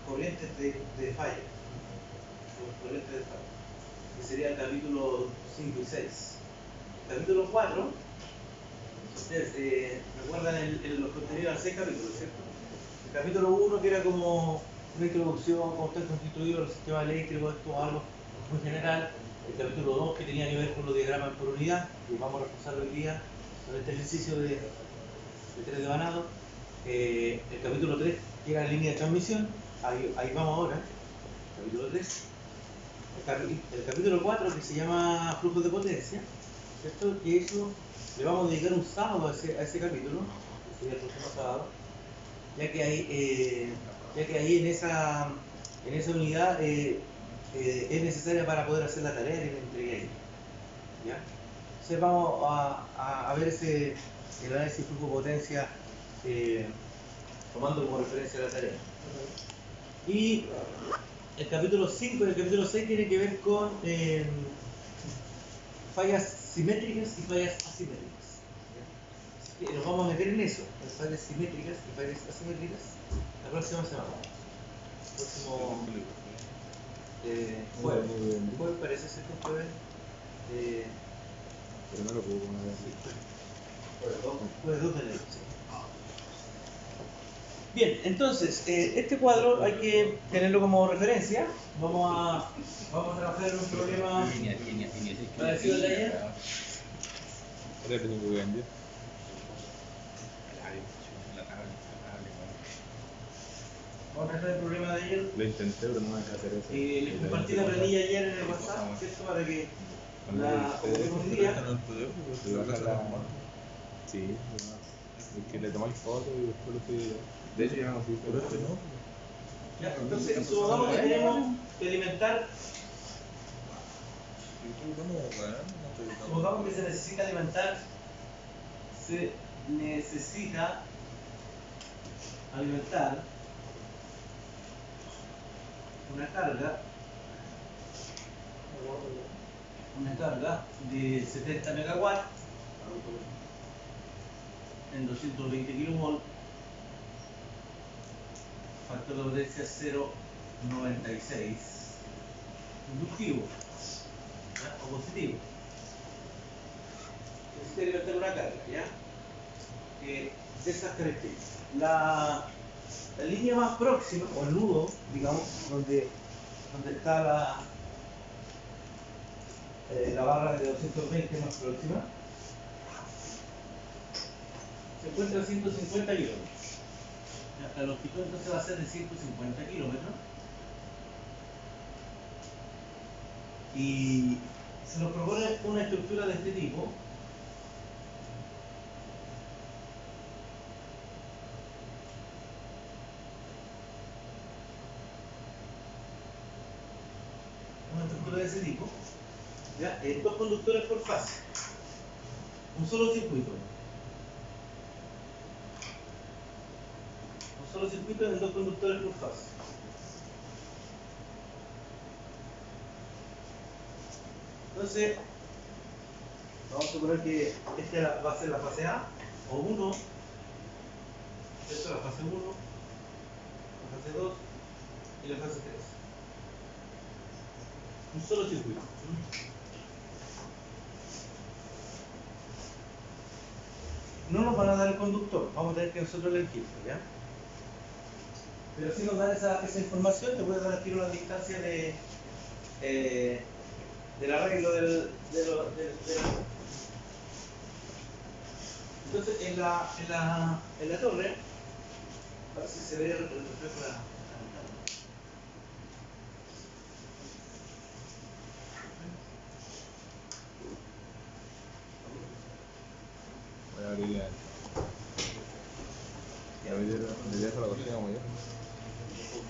corrientes de falla. Corrientes de falla. Que sería el capítulo 5 y 6. El capítulo 4, ustedes recuerdan los contenidos de 6 capítulos, ¿cierto? El capítulo 1 que era como una introducción, cómo están constituidos los sistemas eléctricos, esto algo muy general. El capítulo 2 que tenía que ver con los diagramas por unidad, que vamos a repasarlo hoy día con este ejercicio de 3 de Banado. El capítulo 3 que era la línea de transmisión, ahí vamos ahora, capítulo 3. El capítulo 4 que se llama flujos de potencia, ¿cierto? Que eso le vamos a dedicar un sábado a ese capítulo, que sería el próximo sábado, ya que ahí en esa unidad es necesaria para poder hacer la tarea y la entregué ahí. ¿Ya? Entonces vamos a ver el análisis de flujo de potencia tomando como referencia la tarea. Y el capítulo 5 y el capítulo 6 tienen que ver con fallas simétricas y fallas asimétricas. Así que nos vamos a meter en eso, en fallas simétricas y fallas asimétricas, la próxima semana. El próximo jueves parece ser que jueves. Pero no lo puedo poner así. Jueves 2 de enero, sí. Bien, entonces, este cuadro hay que tenerlo como referencia. Vamos a trabajar en un problema parecido al de ayer. Ahora tengo que vender. Vamos a trabajar el problema de ayer. Lo intenté, pero no me dejé hacer eso. Les compartí la planilla ayer en el WhatsApp, ¿cierto? Para que la ocupemos un día. Sí, es que le tomáis foto y después lo estoy. De hecho, ya no fui por esto, ¿no? Ya, entonces, supongamos que tenemos que alimentar. Supongamos que se necesita alimentar. Una carga de 70 megawatts en 220 kilomol, factor de potencia 0,96, inductivo, ¿ya? O positivo. Necesita alimentar una carga, ¿ya? De esas características. La línea más próxima, o el nudo, digamos, donde está la barra de 220 más próxima, se encuentra a 150 kilómetros. La longitud entonces va a ser de 150 kilómetros. Y se nos propone una estructura de este tipo. Una estructura de ese tipo, ¿ya? Dos conductores por fase, un solo circuito en dos conductores por fase. Entonces, vamos a suponer que esta va a ser la fase A, o 1, esta es la fase 1, la fase 2 y la fase 3. Un solo circuito. No nos van a dar el conductor, vamos a tener que nosotros elegirlo, ¿ya? Pero si nos dan esa información, te puede dar aquí una distancia del arreglo del Entonces en la torre, a ver si se ve el reflejo de la ventana. Voy a abrir la. Me dejo la cocina como yo.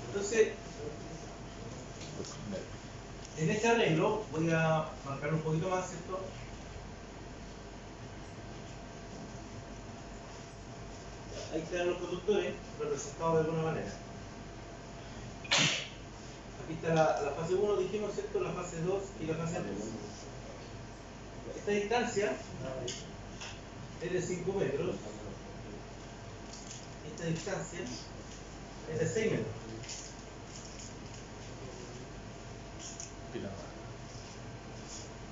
Entonces, en este arreglo voy a marcar un poquito más, ¿cierto? Ahí están los conductores representados de alguna manera. Aquí está la fase 1, dijimos, ¿cierto? La fase 2 y la fase 3. Esta distancia es de 5 metros. Esta distancia es de 6 metros. Pila.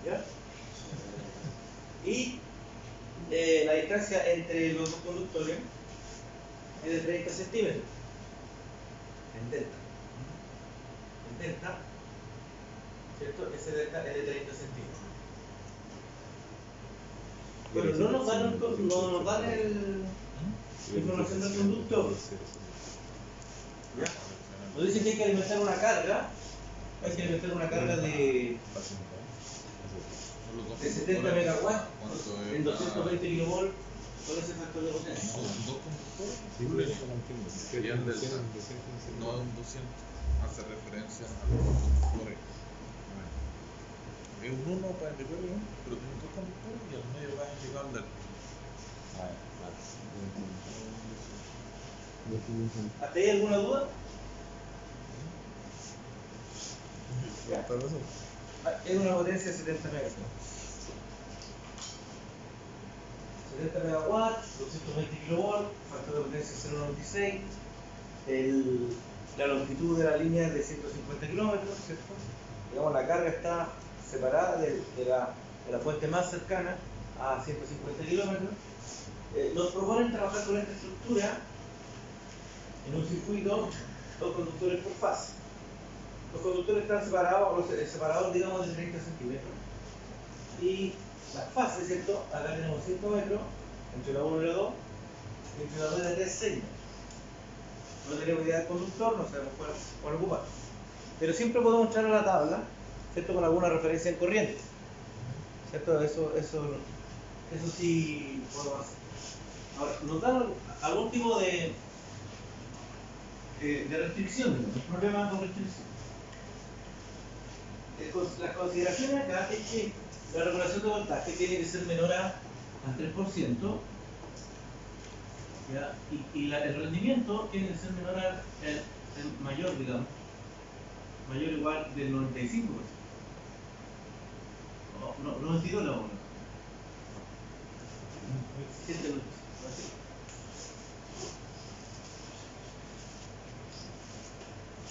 ¿Ya? Y la distancia entre los dos conductores es de 30 centímetros en delta. En delta, ¿cierto? Ese delta es de 30 centímetros. Bueno, no nos dan, no nos dan la información del conductor. ¿Ya? Nos dicen que hay que alimentar una carga. Hay que alimentar una carga de 70 megawatts en 220 kilovolts con ese factor de potencia. ¿Son dos conductores? Sí, por eso no entiendo. Serían del Del no un 200. Hace referencia a los dos conductores. Es un uno para indicar el uno, pero tiene dos conductores y al medio va a indicar el del. ¿Hasta ahí alguna duda? Ya. Es una potencia de 70 megawatts. 70 megawatts, 220 kilovolts, factor de potencia 0,96. La longitud de la línea es de 150 kilómetros, ¿cierto? Digamos, la carga está separada de la fuente más cercana a 150 kilómetros. Nos proponen trabajar con esta estructura en un circuito, dos conductores por fase. Los conductores están separados digamos de 30 centímetros. Y las fases, ¿cierto? Acá tenemos 5 metros entre la 1 y la 2, y entre la 2 y la 3 6 metros. No tenemos idea del conductor, no sabemos cuál ocupar. Pero siempre podemos entrar a la tabla, ¿cierto? Con alguna referencia en corriente. ¿Cierto? Eso sí podemos hacer. Ahora, nos dan algún tipo de restricción, ¿no? Un problema con restricción. Las consideraciones acá es que la regulación de voltaje tiene que ser menor al 3%, ¿ya? Y el rendimiento tiene que ser menor al mayor, digamos, mayor o igual del 95%. No 92 la 1.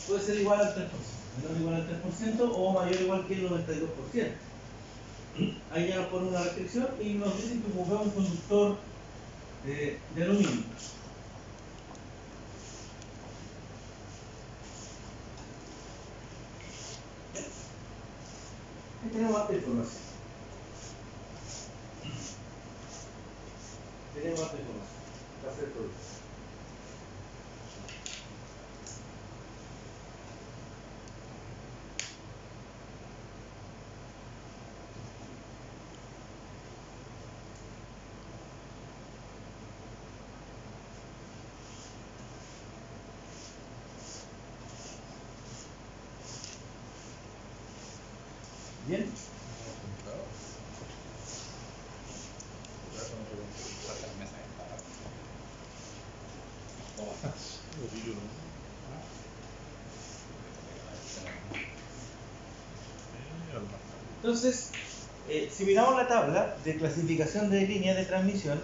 Puede ser igual al 3%, menor o igual al 3% o mayor o igual que el 92%. Ahí ya nos ponen una restricción y nos dicen que ocupamos un conductor de aluminio. Aquí tenemos harta información. Tenemos harta información para hacer todo esto. Bien. Entonces, si miramos la tabla de clasificación de líneas de transmisión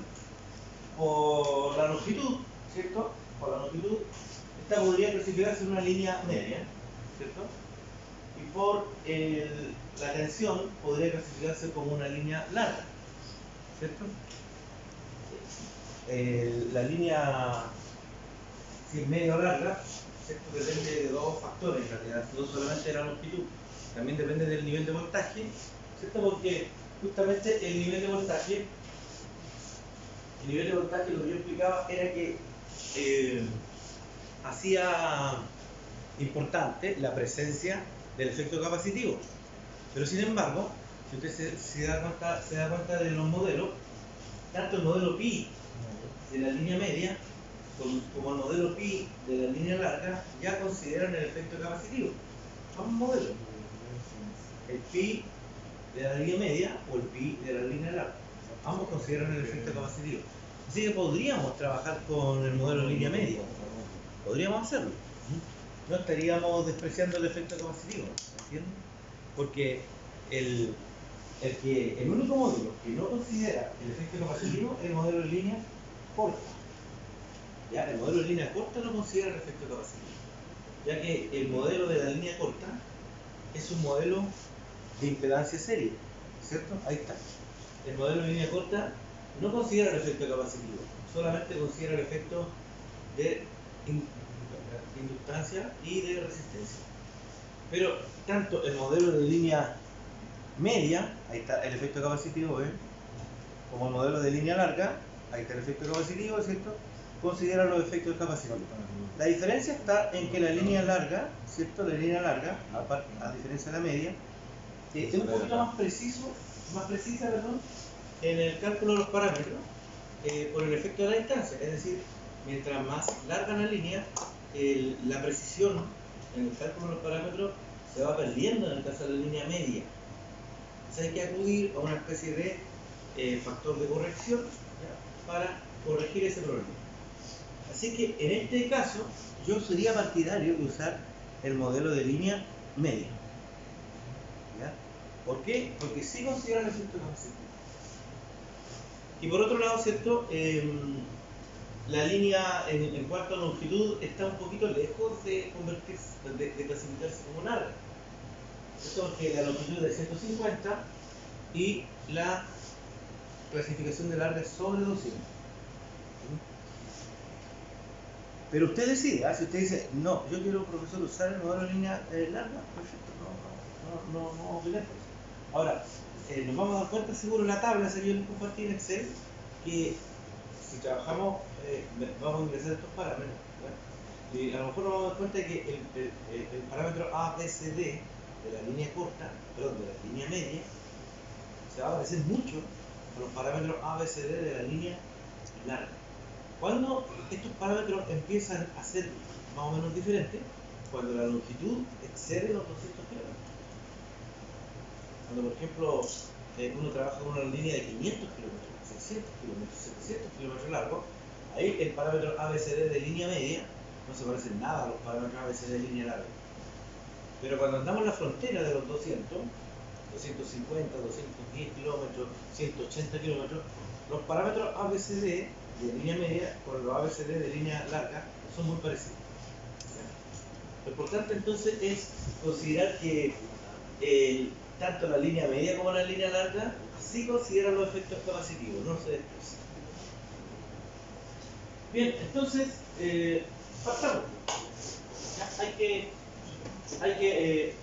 por la longitud, ¿cierto? Por la longitud, esta podría clasificarse en una línea media, ¿cierto? Y por la tensión podría clasificarse como una línea larga, ¿cierto? La línea, si es media o larga, ¿cierto? Depende de dos factores en realidad, no solamente de la longitud, también depende del nivel de voltaje, ¿cierto? Porque justamente el nivel de voltaje, lo que yo explicaba era que hacía importante la presencia del efecto capacitivo. Pero sin embargo, si usted se da cuenta de los modelos, tanto el modelo pi de la línea media como el modelo pi de la línea larga ya consideran el efecto capacitivo. Ambos modelos, el pi de la línea media o el pi de la línea larga, ambos consideran el efecto capacitivo. Así que podríamos trabajar con el modelo línea media, podríamos hacerlo. No estaríamos despreciando el efecto capacitivo, ¿entienden? Porque el único modelo que no considera el efecto capacitivo es el modelo de línea corta. ¿Ya? El modelo de línea corta no considera el efecto capacitivo, ya que el modelo de la línea corta es un modelo de impedancia serie, ¿cierto? Ahí está. El modelo de línea corta no considera el efecto capacitivo, solamente considera el efecto de inductancia y de resistencia. Pero tanto el modelo de línea media, ahí está el efecto capacitivo, como el modelo de línea larga, ahí está el efecto capacitivo, ¿cierto? Considera los efectos capacitivos. La diferencia está en que la línea larga, ¿cierto? La línea larga, a diferencia de la media, es un poquito más precisa, perdón, en el cálculo de los parámetros por el efecto de la distancia. Es decir, mientras más larga la línea, la precisión en el cálculo de los parámetros se va perdiendo en el caso de la línea media. Entonces hay que acudir a una especie de factor de corrección, ¿ya?, para corregir ese problema. Así que en este caso yo sería partidario de usar el modelo de línea media. ¿Ya? ¿Por qué? Porque sí considera el efecto capacitivo. Y por otro lado, ¿cierto? La línea en cuanto a longitud está un poquito lejos de clasificarse como larga. Esto porque la longitud es de 150 y la clasificación de larga es sobre 200. Pero usted decide, si usted dice, no, yo quiero, profesor, usar el modelo de línea larga, perfecto, no vamos a opinar por eso. Ahora, nos vamos a dar cuenta seguro en la tabla, esa que yo les compartí en Excel, que si trabajamos, vamos a ingresar estos parámetros, ¿verdad? Y a lo mejor nos vamos a dar cuenta de que el parámetro ABCD de la línea corta, perdón, de la línea media, se va a parecer mucho a los parámetros ABCD de la línea larga. Cuando estos parámetros empiezan a ser más o menos diferentes, cuando la longitud excede los 200 kilómetros. Cuando, por ejemplo, uno trabaja con una línea de 500 kilómetros, 600 kilómetros, 700 kilómetros largo, ahí el parámetro ABCD de línea media no se parece en nada a los parámetros ABCD de línea larga. Pero cuando andamos en la frontera de los 200, 250, 210 kilómetros, 180 kilómetros, los parámetros ABCD de línea media con los ABCD de línea larga son muy parecidos. Lo importante entonces es considerar que tanto la línea media como la línea larga sí consideran los efectos capacitivos, no se desprecian. Bien, entonces partamos. Hay que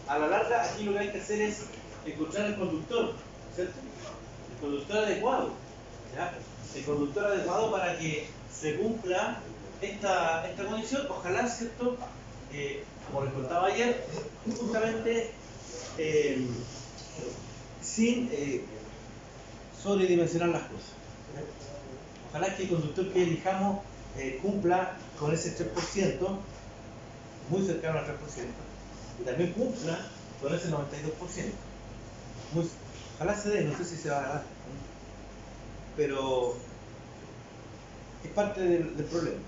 a la larga, aquí lo que hay que hacer es encontrar el conductor, ¿cierto? El conductor adecuado, ¿ya? El conductor adecuado para que se cumpla esta condición. Ojalá, ¿cierto? Como les contaba ayer, justamente sin sobredimensionar las cosas. Ojalá que el conductor que elijamos cumpla con ese 3%, muy cercano al 3%, y también cumpla con ese 92%. Ojalá se dé, no sé si se va a dar, pero es parte del problema.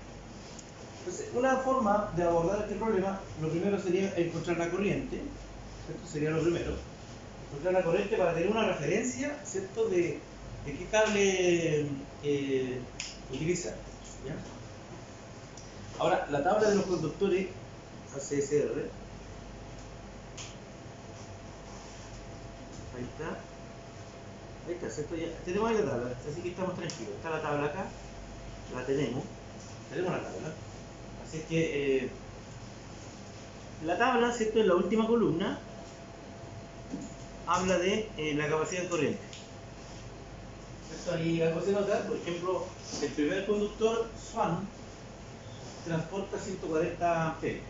Entonces, una forma de abordar este problema, lo primero sería encontrar la corriente, esto sería lo primero, encontrar la corriente para tener una referencia, ¿cierto?, de qué cable utilizar, ¿ya? Ahora, la tabla de los conductores ACSR, ahí está, ¿cierto? Ya tenemos ahí la tabla, así que estamos tranquilos. Está la tabla acá, la tenemos la tabla. Así que la tabla, ¿cierto?, en la última columna habla de la capacidad de corriente. Esto ahí algo se nota, por ejemplo, el primer conductor, Swan, transporta 140 amperios.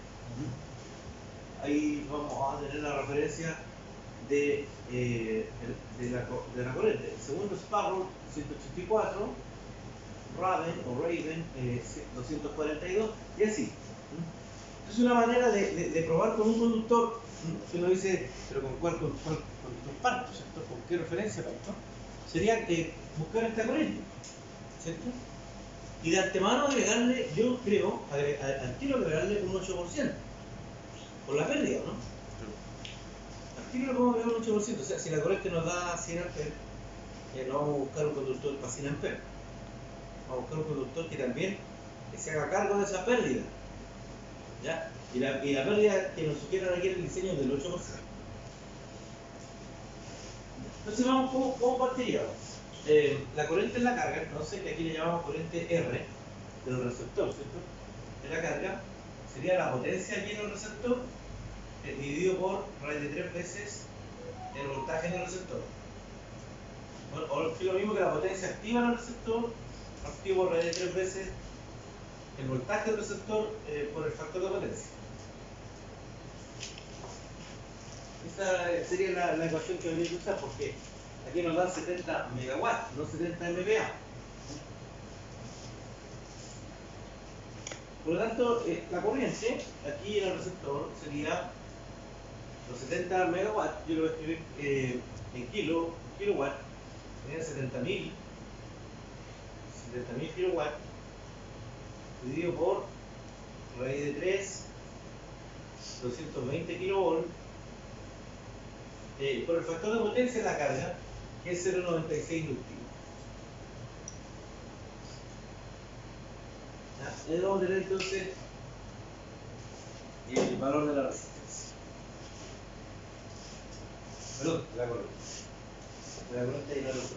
Ahí vamos a tener la referencia de la corriente. El segundo, Sparrow, 184, Raven 242, y así. Es una manera de probar con un conductor, que uno dice, pero ¿con cuál conductor parto, ¿cierto? ¿Con qué referencia parto? Sería buscar esta corriente, ¿cierto? Y de antemano agregarle, yo creo, al tiro agregarle un 8%, por la pérdida, ¿no? Al tiro le podemos agregar un 8%, o sea, si la corriente nos da 100 amperes, no vamos a buscar un conductor para 100 amperes, vamos a buscar un conductor que también se haga cargo de esa pérdida. ¿Ya? Y la pérdida que nos sugieran aquí en el diseño es del 8%. Entonces vamos, ¿cómo partiríamos? La corriente en la carga, entonces, que aquí le llamamos corriente R del receptor, ¿cierto? En la carga sería la potencia aquí en el receptor dividido por raíz de 3 veces el voltaje en el receptor. Bueno, o lo mismo que la potencia activa en el receptor, activo por raíz de 3 veces el voltaje del receptor por el factor de potencia. Esa sería la ecuación que habría que usar, porque aquí nos dan 70 megawatts, no 70 MVA. Por lo tanto, la corriente aquí en el receptor sería los 70 megawatts, yo lo voy a escribir en kilowatt, serían 70.000 kilowatts dividido por raíz de 3, 220 kilovolts, por el factor de potencia de la carga, que es 0,96 inductivo. ¿Ya? Vamos a tener entonces el valor de la resistencia. Perdón, de la corriente. De la corriente y la luz.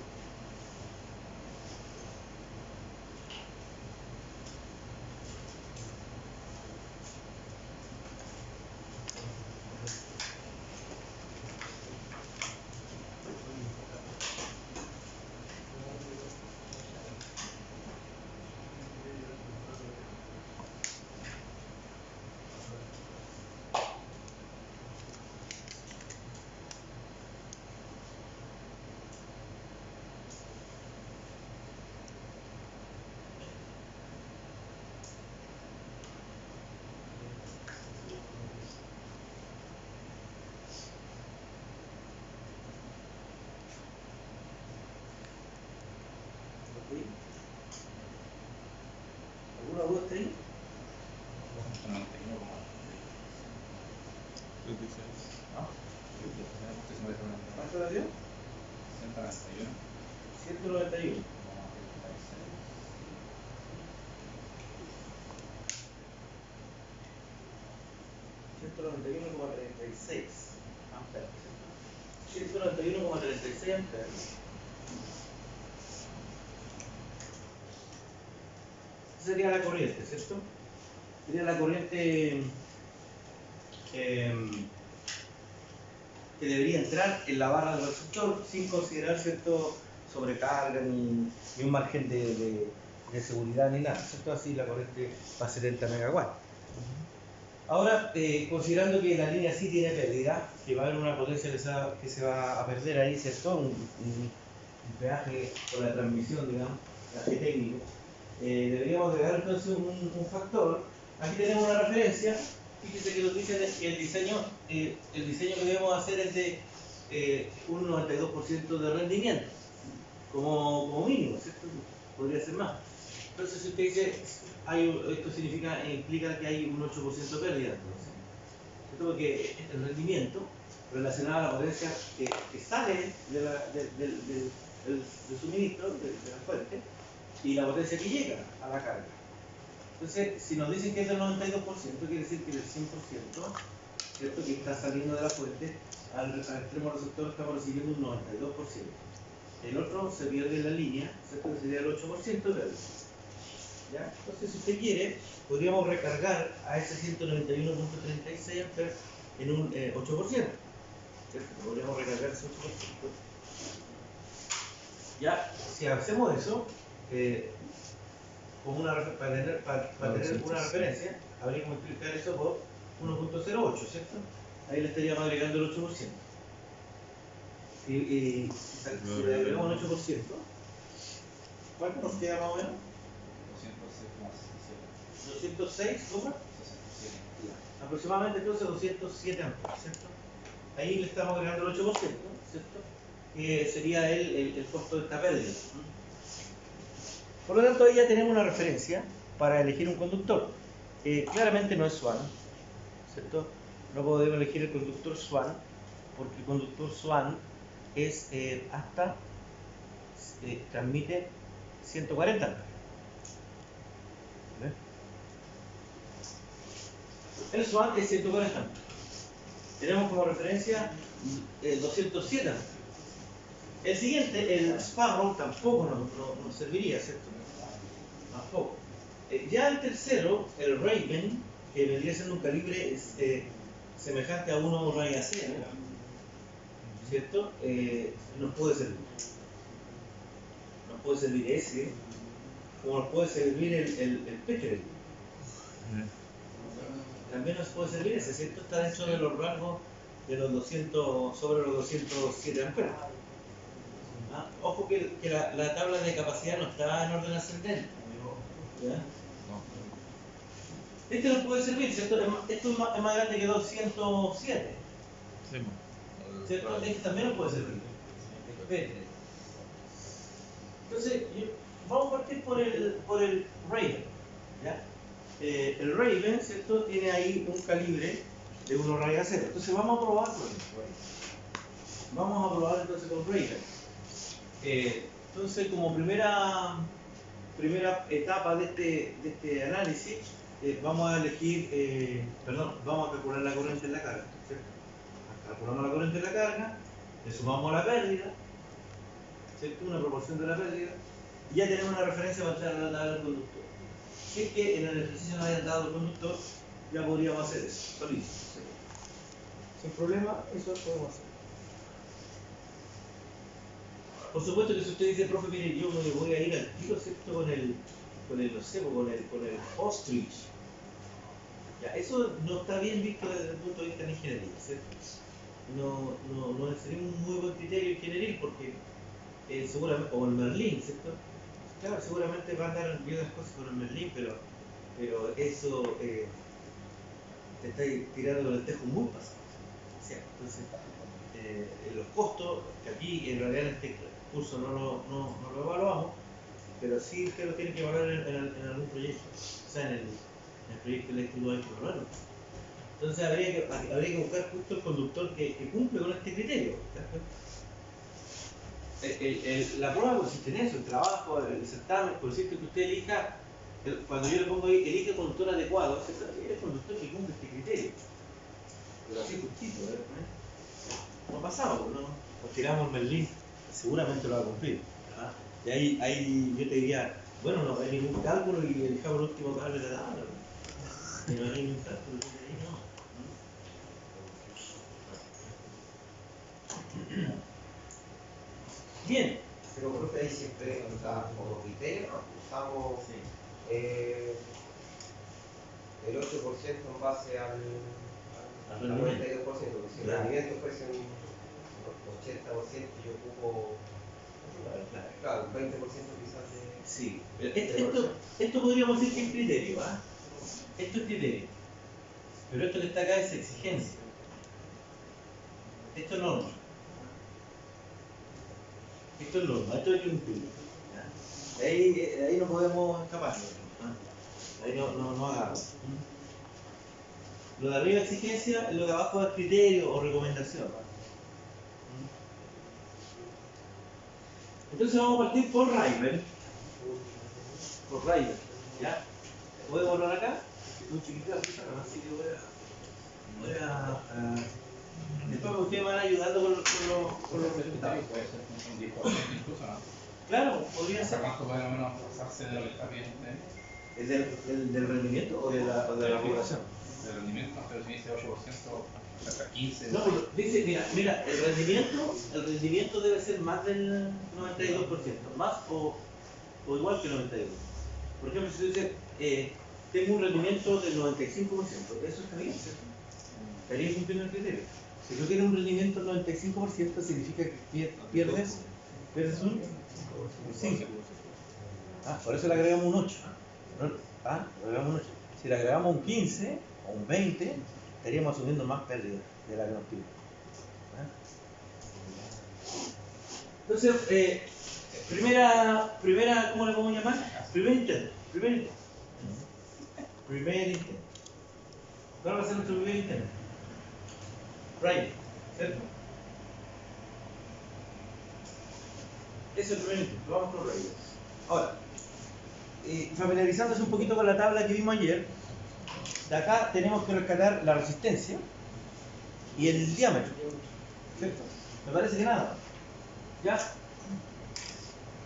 ¿Alguna duda está ahí? ¿Cuánto la dio? 191. 191,36 amperes. 191,36 amperes. Esa sería la corriente, ¿cierto? Sería la corriente que debería entrar en la barra del receptor sin considerar cierto sobrecarga ni un margen de seguridad ni nada, ¿cierto? Así la corriente va a 70 megawatts. Ahora, considerando que la línea sí tiene pérdida, que va a haber una potencia que se va a perder ahí, ¿cierto? Un peaje por la transmisión, digamos, peaje técnico. Deberíamos agregar entonces un factor. Aquí tenemos una referencia. Fíjese que nos dicen que el diseño que debemos hacer es de un 92% de rendimiento, como mínimo, ¿cierto? Podría ser más. Entonces, si usted dice, esto implica que hay un 8% de pérdida, entonces. ¿Cierto? Porque el rendimiento relacionado a la potencia que sale del suministro, de la fuente, y la potencia que llega a la carga. Entonces, si nos dicen que es del 92%, quiere decir que del 100%, ¿cierto? Que está saliendo de la fuente, al extremo receptor estamos recibiendo un 92%. El otro se pierde en la línea, ¿cierto? Que sería el 8% de pérdida. ¿Ya? Entonces, si usted quiere, podríamos recargar a ese 191.36 amperes en un 8%. ¿Cierto? Podríamos recargar ese 8%. Ya, si hacemos eso, para tener una referencia, habría que multiplicar eso por 1.08, ¿cierto? Ahí le estaríamos agregando el 8%. Si le agregamos el 8%, ¿cuánto nos queda más o menos? 206, ¿cómo? Aproximadamente entonces 207 amperes, ¿cierto? Ahí le estamos agregando el 8%, ¿cierto? Que sería el costo de esta pérdida. Por lo tanto, ahí ya tenemos una referencia para elegir un conductor. Claramente no es Swan, ¿cierto? No podemos elegir el conductor Swan, porque el conductor Swan es transmite 140 amperes. El SWAT es 140. Tenemos como referencia el 207. El siguiente, el Sparrow, tampoco nos serviría, ¿cierto? Tampoco. Ya el tercero, el Raven, que vendría siendo un calibre semejante a uno Raya 0, ¿cierto? Nos puede servir. Nos puede servir ese, como nos puede servir el Petrel. También nos puede servir ese, ¿cierto? Está dentro de los rangos de los 200, sobre los 207 amperes. ¿Ah? Ojo que la tabla de capacidad no está en orden ascendente. ¿Ya? Este nos puede servir, ¿cierto? Esto es más grande que 207. ¿Cierto? Este también nos puede servir. Entonces, vamos a partir por el Raven. ¿Ya? El Raven, ¿cierto? Tiene ahí un calibre de 1 raya 0. Entonces vamos a probar con el Raven. Vamos a probar entonces con Raven. Entonces, como primera etapa de este análisis, vamos a elegir, vamos a calcular la corriente en la carga, ¿cierto? Calculamos la corriente en la carga, le sumamos la pérdida, ¿cierto? Una proporción de la pérdida, y ya tenemos una referencia para entrar a la tabla del conductor. Si es que en el ejercicio nos hayan dado el conductor, ya podríamos hacer eso, solito, ¿cierto? Sin problema, eso podemos hacer. Por supuesto que si usted dice, profe, mire, yo me voy a ir al tiro, ¿cierto? Con el ostrich. Ya, eso no está bien visto desde el punto de vista de la ingeniería, ¿cierto? No sería un muy buen criterio ingenieril porque seguramente, o el Merlín, ¿cierto? Claro, seguramente van a dar bien las cosas con el Merlín, pero eso te está tirando con el tejo muy pasado. ¿Cierto? Entonces, los costos, que aquí en realidad en este curso no lo evaluamos, pero sí usted lo tiene que evaluar en algún proyecto, o sea, en el proyecto eléctrico del Colorado. Entonces habría que buscar justo el conductor que cumple con este criterio. La prueba consiste en eso, el trabajo, el certamen, consiste en que usted elija, cuando yo le pongo ahí, elige el conductor adecuado, es el conductor que cumple este criterio. Pero así justito, ¿verdad? No ha pasado, ¿no? Nos tiramos el Merlín, seguramente lo va a cumplir. ¿Verdad? Y ahí yo te diría, bueno, no hay ningún cálculo y elijamos el último cable de la tabla. Y no hay ningún cálculo, ahí no. Bien. Pero profe, ahí siempre, o sea, como criterio, usamos el 8% en base al 92%, porque si el rendimiento fuese un 80%, yo ocupo, claro, un 20% quizás de... Sí, esto podríamos decir que es criterio, ¿ah? Esto es criterio. Pero esto que está acá es exigencia. Esto es norma. Esto es norma, esto hay que cumplir. Ahí no podemos escapar. ¿Ah? Ahí no agarramos. Lo de arriba es exigencia, lo de abajo es criterio o recomendación. Entonces vamos a partir por Raven. Por Raven, ¿ya? ¿Podemos hablar acá? Es muy chiquitito, así que voy a después ustedes van ayudando con los resultados. Puede ser un 10% incluso, ¿no? Claro, podría ser. ¿Cuánto puede menos pasarse de lo que está bien? ¿Del rendimiento o de la población? Del rendimiento, pero si dice 8%, hasta 15%. No, pero dice, mira, el rendimiento debe ser más del 92%, más o igual que el 92%. Por ejemplo, si tú dices, tengo un rendimiento del 95%, eso está bien, ¿cierto? Estaría cumpliendo el criterio. Si tú tienes un rendimiento del 95%, significa que pierdes un 5%. Por eso le agregamos un 8%. Le agregamos un 8%. Si le agregamos un 15% o un 20%, estaríamos asumiendo más pérdida de la que nos pide. Entonces, primera, ¿cómo le podemos llamar? Primer intento. ¿Cuál va a ser nuestro primer intento? Right, ¿cierto? Ese es el primer intento, vamos con Raven. Ahora, familiarizándose un poquito con la tabla que vimos ayer, de acá tenemos que rescatar la resistencia y el diámetro. ¿Cierto? Me parece que nada. ¿Ya?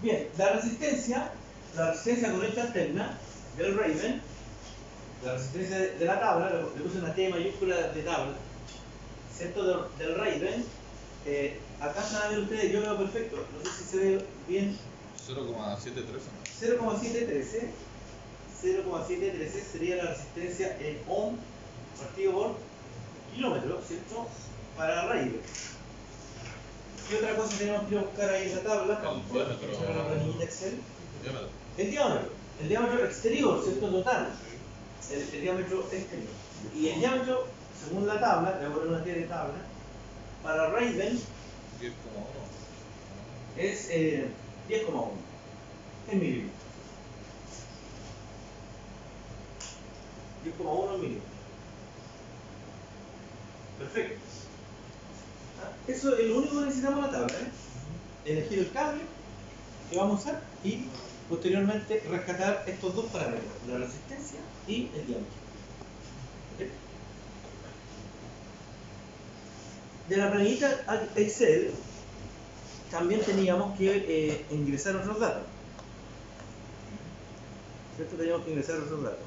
Bien, la resistencia corriente alterna del Raven, la resistencia de la tabla, le puse una T mayúscula de tabla, ¿cierto? Del Raven, acá se van a ver ustedes, yo veo perfecto, no sé si se ve bien. 0,713. 0,713 sería la resistencia en ohm partido por kilómetro, ¿cierto? Para Raven. ¿Qué otra cosa tenemos que buscar ahí en la tabla? En la planillita Excel. El diámetro exterior, ¿cierto? Total. El diámetro exterior. Y el diámetro, según la tabla, le voy a poner una T de tabla, para Raven 10,1. es 10,1 en milímetros. 10,1 en milímetros. Perfecto. Eso es lo único que necesitamos en la tabla, elegir el cable que vamos a usar y posteriormente rescatar estos dos parámetros, la resistencia y el diámetro. ¿Okay? De la planillita Excel también teníamos que ingresar otros datos. ¿Cierto? Teníamos que ingresar otros datos.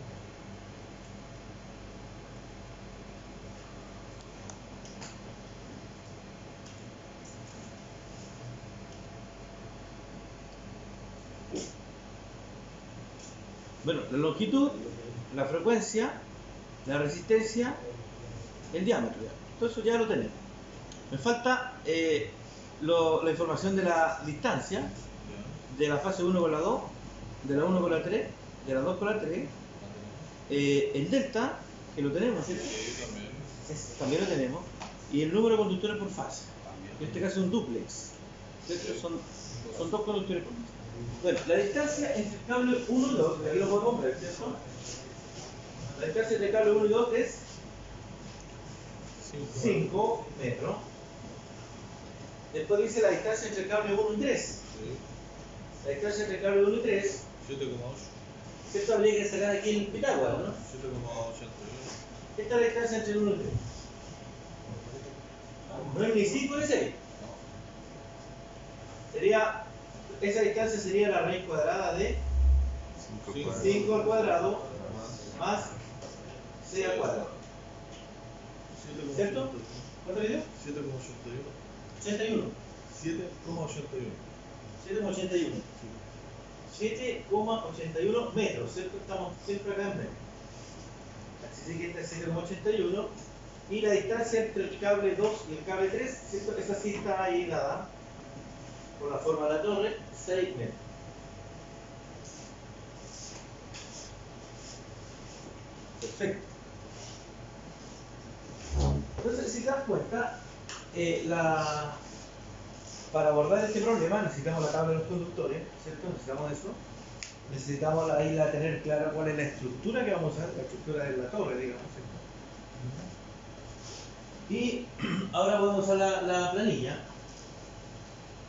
Bueno, la longitud, la frecuencia, la resistencia, el diámetro. Todo eso ya lo tenemos. Me falta la información de la distancia, de la fase 1 con la 2, de la 1 con la 3, de la 2 con la 3, el delta, que lo tenemos, ¿cierto? También lo tenemos, y el número de conductores por fase. En este caso es un duplex, ¿cierto? Son dos conductores por fase. Bueno, la distancia entre el cable 1 y 2, aquí lo podemos ver, ¿cierto? La distancia entre el cable 1 y 2 es 5 metros. Después dice la distancia entre el cable 1 y 3. La distancia entre el cable 1 y 3, 7,8. ¿cierto? Habría que sacar aquí el Pitágoras, ¿no? 7,81. Esta es la distancia entre el 1 y 3. No es ni 5 ni 6. Esa distancia sería la raíz cuadrada de 5 al cuadrado más 6 al cuadrado. ¿Cierto? ¿Cuánto le dio? 7,81. 81. 7,81. 7,81. 7,81 metros, ¿cierto? Estamos siempre acá en metros. Así que esta es 7,81. Y la distancia entre el cable 2 y el cable 3, ¿cierto? Esa sí está ahí dada por la forma de la torre, 6 metros. Perfecto. Entonces, si te das cuenta, para abordar este problema necesitamos la tabla de los conductores, ¿cierto? Necesitamos eso. Necesitamos ahí tener clara cuál es la estructura que vamos a usar, la estructura de la torre, digamos, ¿cierto? Y ahora podemos usar la planilla.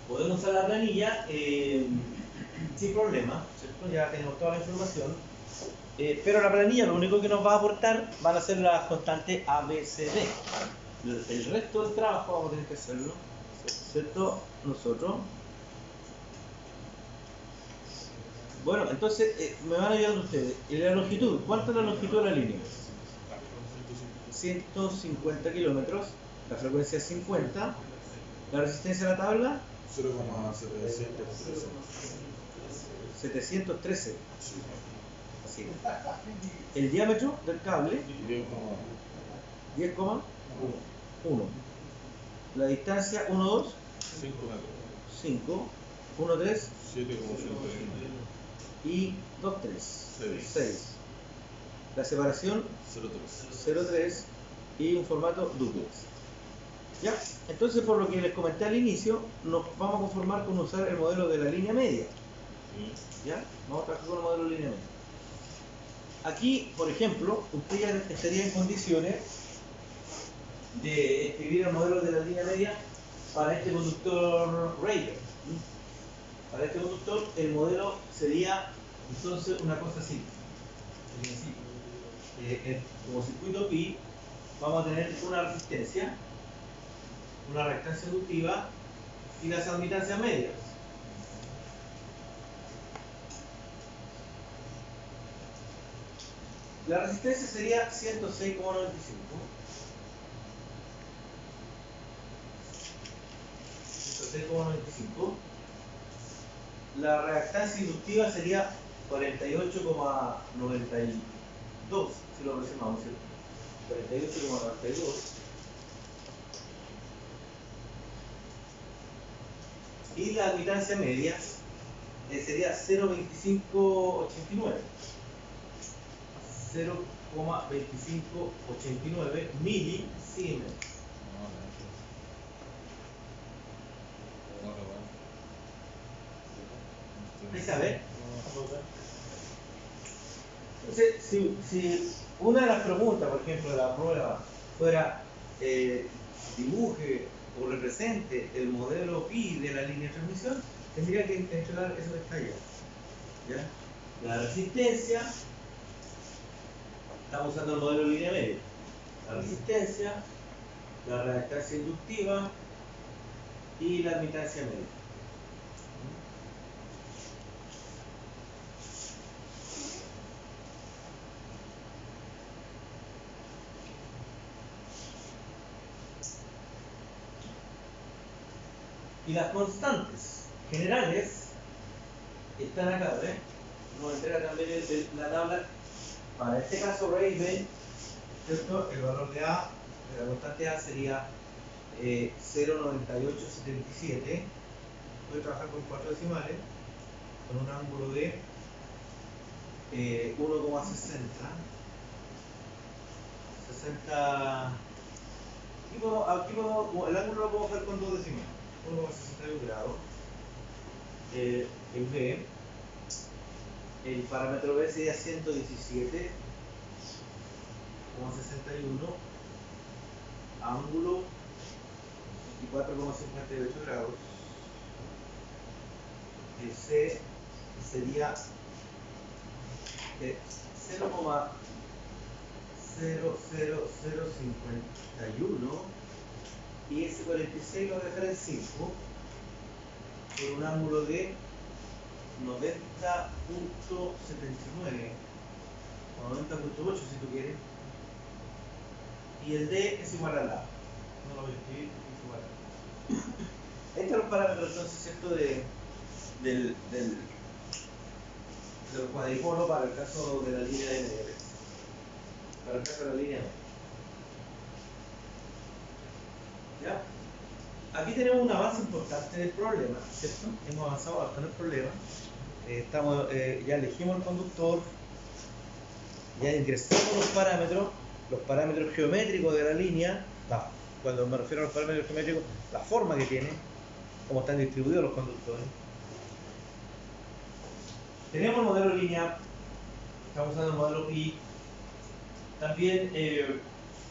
Podemos usar la planilla sin problema, ¿cierto? Ya tenemos toda la información. Pero la planilla lo único que nos va a aportar van a ser las constantes A, B, C, D. El resto del trabajo vamos a tener que hacerlo, ¿cierto? Nosotros. Bueno, entonces me van ayudando ustedes. ¿Y la longitud? ¿Cuánto es la longitud de la línea? 150 kilómetros. La frecuencia es 50. La resistencia a la tabla 0,713. 713. Así. El diámetro del cable 10,1. La distancia 1,2. 5 metros. 5. 1,3. 7,81. Y 2,3. 6. La separación 0,3 y un formato duplex. ¿Ya? Entonces, por lo que les comenté al inicio, nos vamos a conformar con usar el modelo de la línea media. ¿Ya? Vamos a trabajar con el modelo de línea media. Aquí, por ejemplo, usted ya estaría en condiciones de escribir el modelo de la línea media para este conductor Raven. Para este conductor, el modelo sería entonces una cosa así. como circuito pi, vamos a tener una resistencia, una reactancia inductiva y las admitancias medias. La resistencia sería 106,95. 106,95. La reactancia inductiva sería 48,92, si lo aproximamos, ¿cierto? 48,92. Y la admitancia media sería 0,2589. 0,2589 milisiemens. ¿Ahí sabe? Entonces, si una de las preguntas, por ejemplo, de la prueba fuera dibuje o represente el modelo pi de la línea de transmisión, tendría que entregar esos detalles. ¿Ya? La resistencia, estamos usando el modelo de línea media. La resistencia, la reactancia inductiva y la admitancia media. Y las constantes generales están acá, ¿ves? Nos entrega también la tabla. Para este caso, Raven, ¿cierto? El valor de A, de la constante A sería 0,9877. Voy a trabajar con 4 decimales, con un ángulo de 1,60. 60. Aquí podemos, el ángulo lo podemos ver con 2 decimales. 1,61 grados. El B, el parámetro B sería 117,61, ángulo 24,58 grados. El C sería 0,00051 y ese 46 lo voy a dejar en 5 por un ángulo de 90,79 o 90,8 si tú quieres, y el D es igual a la A. No lo voy a escribir, es igual a la A. Ahí están los parámetros entonces, ¿cierto? De los cuadripolos para el caso de la línea de NR. Para el caso de la línea M. ¿Ya? Aquí tenemos un avance importante del problema, ¿cierto? Hemos avanzado bastante en el problema. Ya elegimos el conductor, ya ingresamos los parámetros geométricos de la línea. Cuando me refiero a los parámetros geométricos, la forma que tiene, cómo están distribuidos los conductores. Tenemos el modelo lineal, estamos usando el modelo pi. También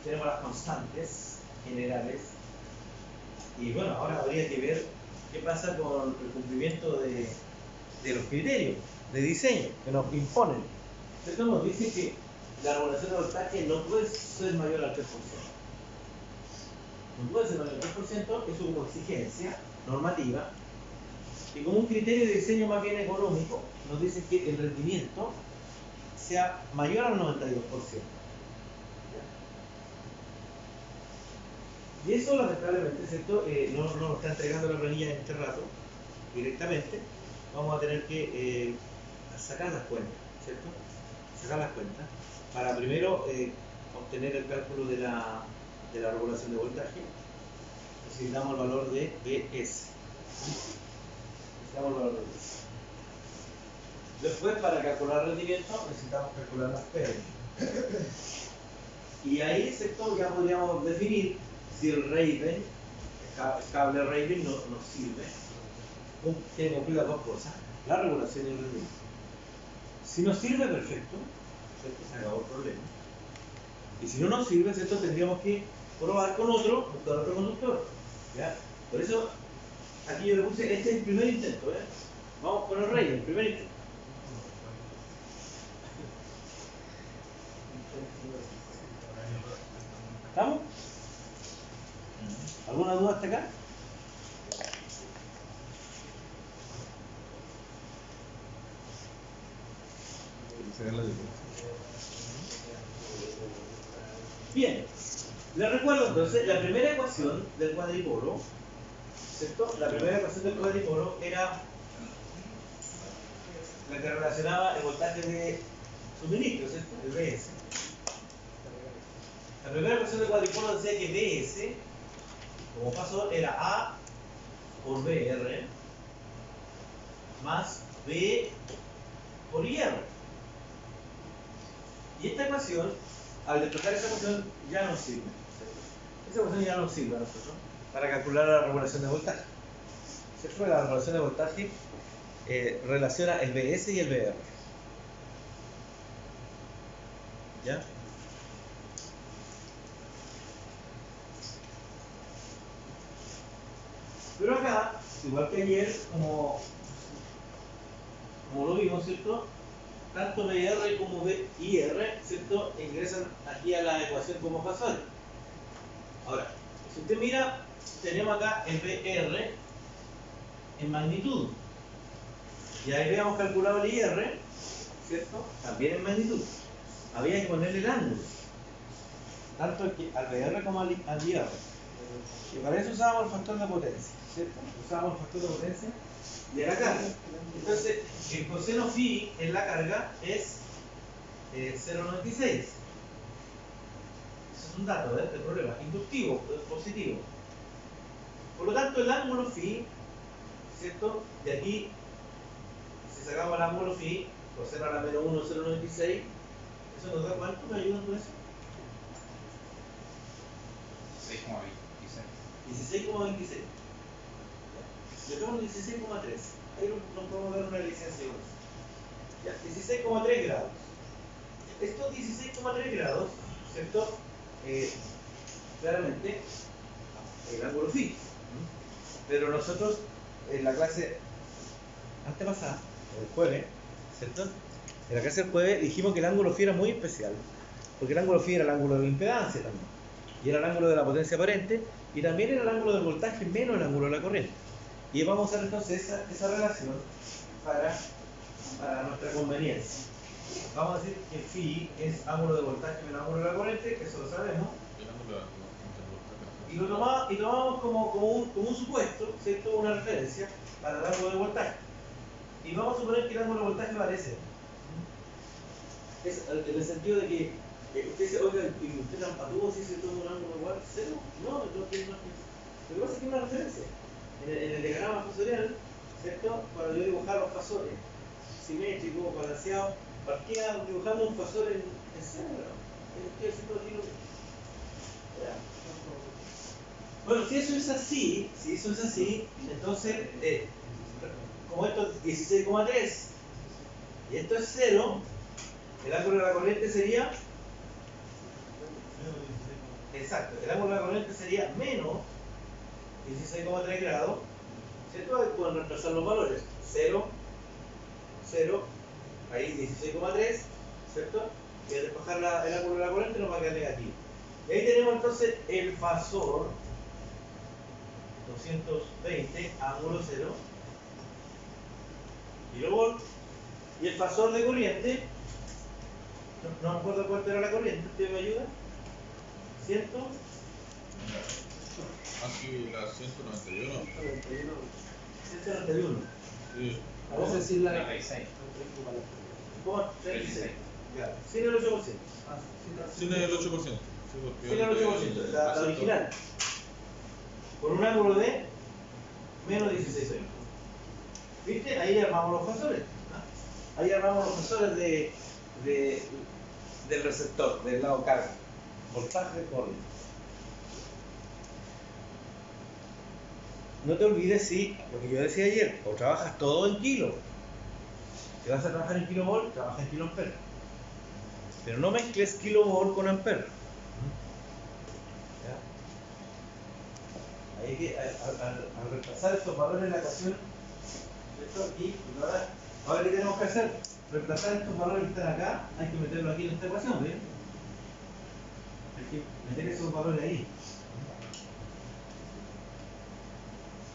tenemos las constantes generales. Y bueno, ahora habría que ver qué pasa con el cumplimiento de los criterios de diseño que nos imponen. Esto nos dice que la regulación de voltaje no puede ser mayor al 3%. No puede ser mayor al 3%, eso como exigencia normativa. Y como un criterio de diseño más bien económico, nos dice que el rendimiento sea mayor al 92%. Y eso lamentablemente, ¿cierto? No nos está entregando la planilla en este rato directamente. Vamos a tener que sacar las cuentas, ¿cierto? Sacar las cuentas para primero obtener el cálculo de la regulación de voltaje. Necesitamos el valor de BS. Necesitamos el valor de BS. Después, para calcular el rendimiento, necesitamos calcular las P. Y ahí, ¿cierto? Ya podríamos definir si el Raven, el cable Raven nos sirve. Tiene que cumplir las dos cosas, la regulación y el rendimiento. Si nos sirve, perfecto, ¿cierto? Se acabó el problema. Y si no nos sirve, ¿cierto? Tendríamos que probar con otro conductor. ¿Ya? Por eso, aquí yo le puse, este es el primer intento. Vamos con el Raven, el primer intento. ¿Estamos? ¿Alguna duda hasta acá? Sería la diferencia. Bien, les recuerdo entonces la primera ecuación del cuadripolo, ¿cierto? La primera ecuación del cuadripolo era la que relacionaba el voltaje de suministro, ¿cierto? El Vs. La primera ecuación del cuadripolo decía que Vs, como pasó, era A por Br más B por IR. Y esta ecuación, al despejar esa ecuación, ya no sirve. Esa ecuación ya no sirve a nosotros para calcular la regulación de voltaje. ¿Cierto? La regulación de voltaje relaciona el Vs y el Br. ¿Ya? Pero acá, igual que ayer, como lo vimos, ¿cierto? Tanto BR como BIR, ¿cierto? Ingresan aquí a la ecuación como fasores. Ahora, si usted mira, tenemos acá el BR en magnitud. Y ahí habíamos calculado el IR, ¿cierto? También en magnitud. Había que ponerle el ángulo, tanto al BR como al IR. Y para eso usábamos el factor de potencia, ¿cierto? Usábamos el factor de potencia de la carga. Entonces, el coseno phi en la carga es 0,96. Eso es un dato del problema, inductivo, positivo. Por lo tanto, el ángulo phi, ¿cierto? De aquí, si sacamos el ángulo phi, coseno a la menos 1, 0,96, ¿eso nos da cuánto? ¿Me ayudan con eso? 16,26. 16,26. Le damos 16,3. Ahí nos podemos dar una licencia igual. Ya, 16,3 grados. Estos 16,3 grados, ¿cierto? Claramente, el ángulo phi. Pero nosotros, en la clase antepasada, el jueves, ¿cierto? En la clase del jueves dijimos que el ángulo phi era muy especial. Porque el ángulo phi era el ángulo de impedancia también. Y era el ángulo de la potencia aparente. Y también era el ángulo del voltaje menos el ángulo de la corriente. Y vamos a usar entonces esa relación para nuestra conveniencia. Vamos a decir que phi es ángulo de voltaje menos ángulo de la corriente, que eso lo sabemos. Y lo tomamos como un supuesto, ¿cierto? Una referencia para el ángulo de voltaje. Y vamos a suponer que el ángulo de voltaje vale 0. Es en el sentido de que usted dice, oiga, ¿y usted tampoco si se toma un ángulo igual 0? No, no tiene más que eso. Lo que pasa es que es una referencia. En el diagrama fasorial, ¿cierto? Cuando yo dibujaba los fasores simétricos, balanceados, partía dibujando un fasor en 0. Estoy haciendo aquí lo mismo. Bueno, si eso es así, entonces, como esto es 16,3 y esto es 0, el ángulo de la corriente sería, exacto, el ángulo de la corriente sería menos 16,3 grados, ¿cierto? Ahí pueden reemplazar los valores, 0, 0, ahí 16,3, ¿cierto? Y al despejar el ángulo de la corriente nos va a quedar negativo. Y ahí tenemos entonces el fasor 220, ángulo 0, kilovolt, y el fasor de corriente, no me acuerdo cuánto era la corriente, ¿usted me ayuda? 100. Aquí la 191. 191. Sí. Vamos a decir la 36. ¿Cómo? 36. Claro. Sin el 8%. Sin el 8%. Sí, porque Sin el 8%, la original. Con un ángulo de menos 16. ¿Viste? Ahí armamos los fasores. ¿No? Ahí armamos los fasores del receptor, del lado carga. Voltaje, corriente. No te olvides si, lo que yo decía ayer, o trabajas todo en kilo. Si vas a trabajar en kilovolt, trabaja en kiloamperes. Pero no mezcles kilovolt con amperes. Ahí que al reemplazar estos valores en la ecuación, esto aquí, ahora ¿qué tenemos que hacer? Reemplazar estos valores que están acá, hay que meterlos aquí en esta ecuación, ¿bien? Hay que meter esos valores ahí.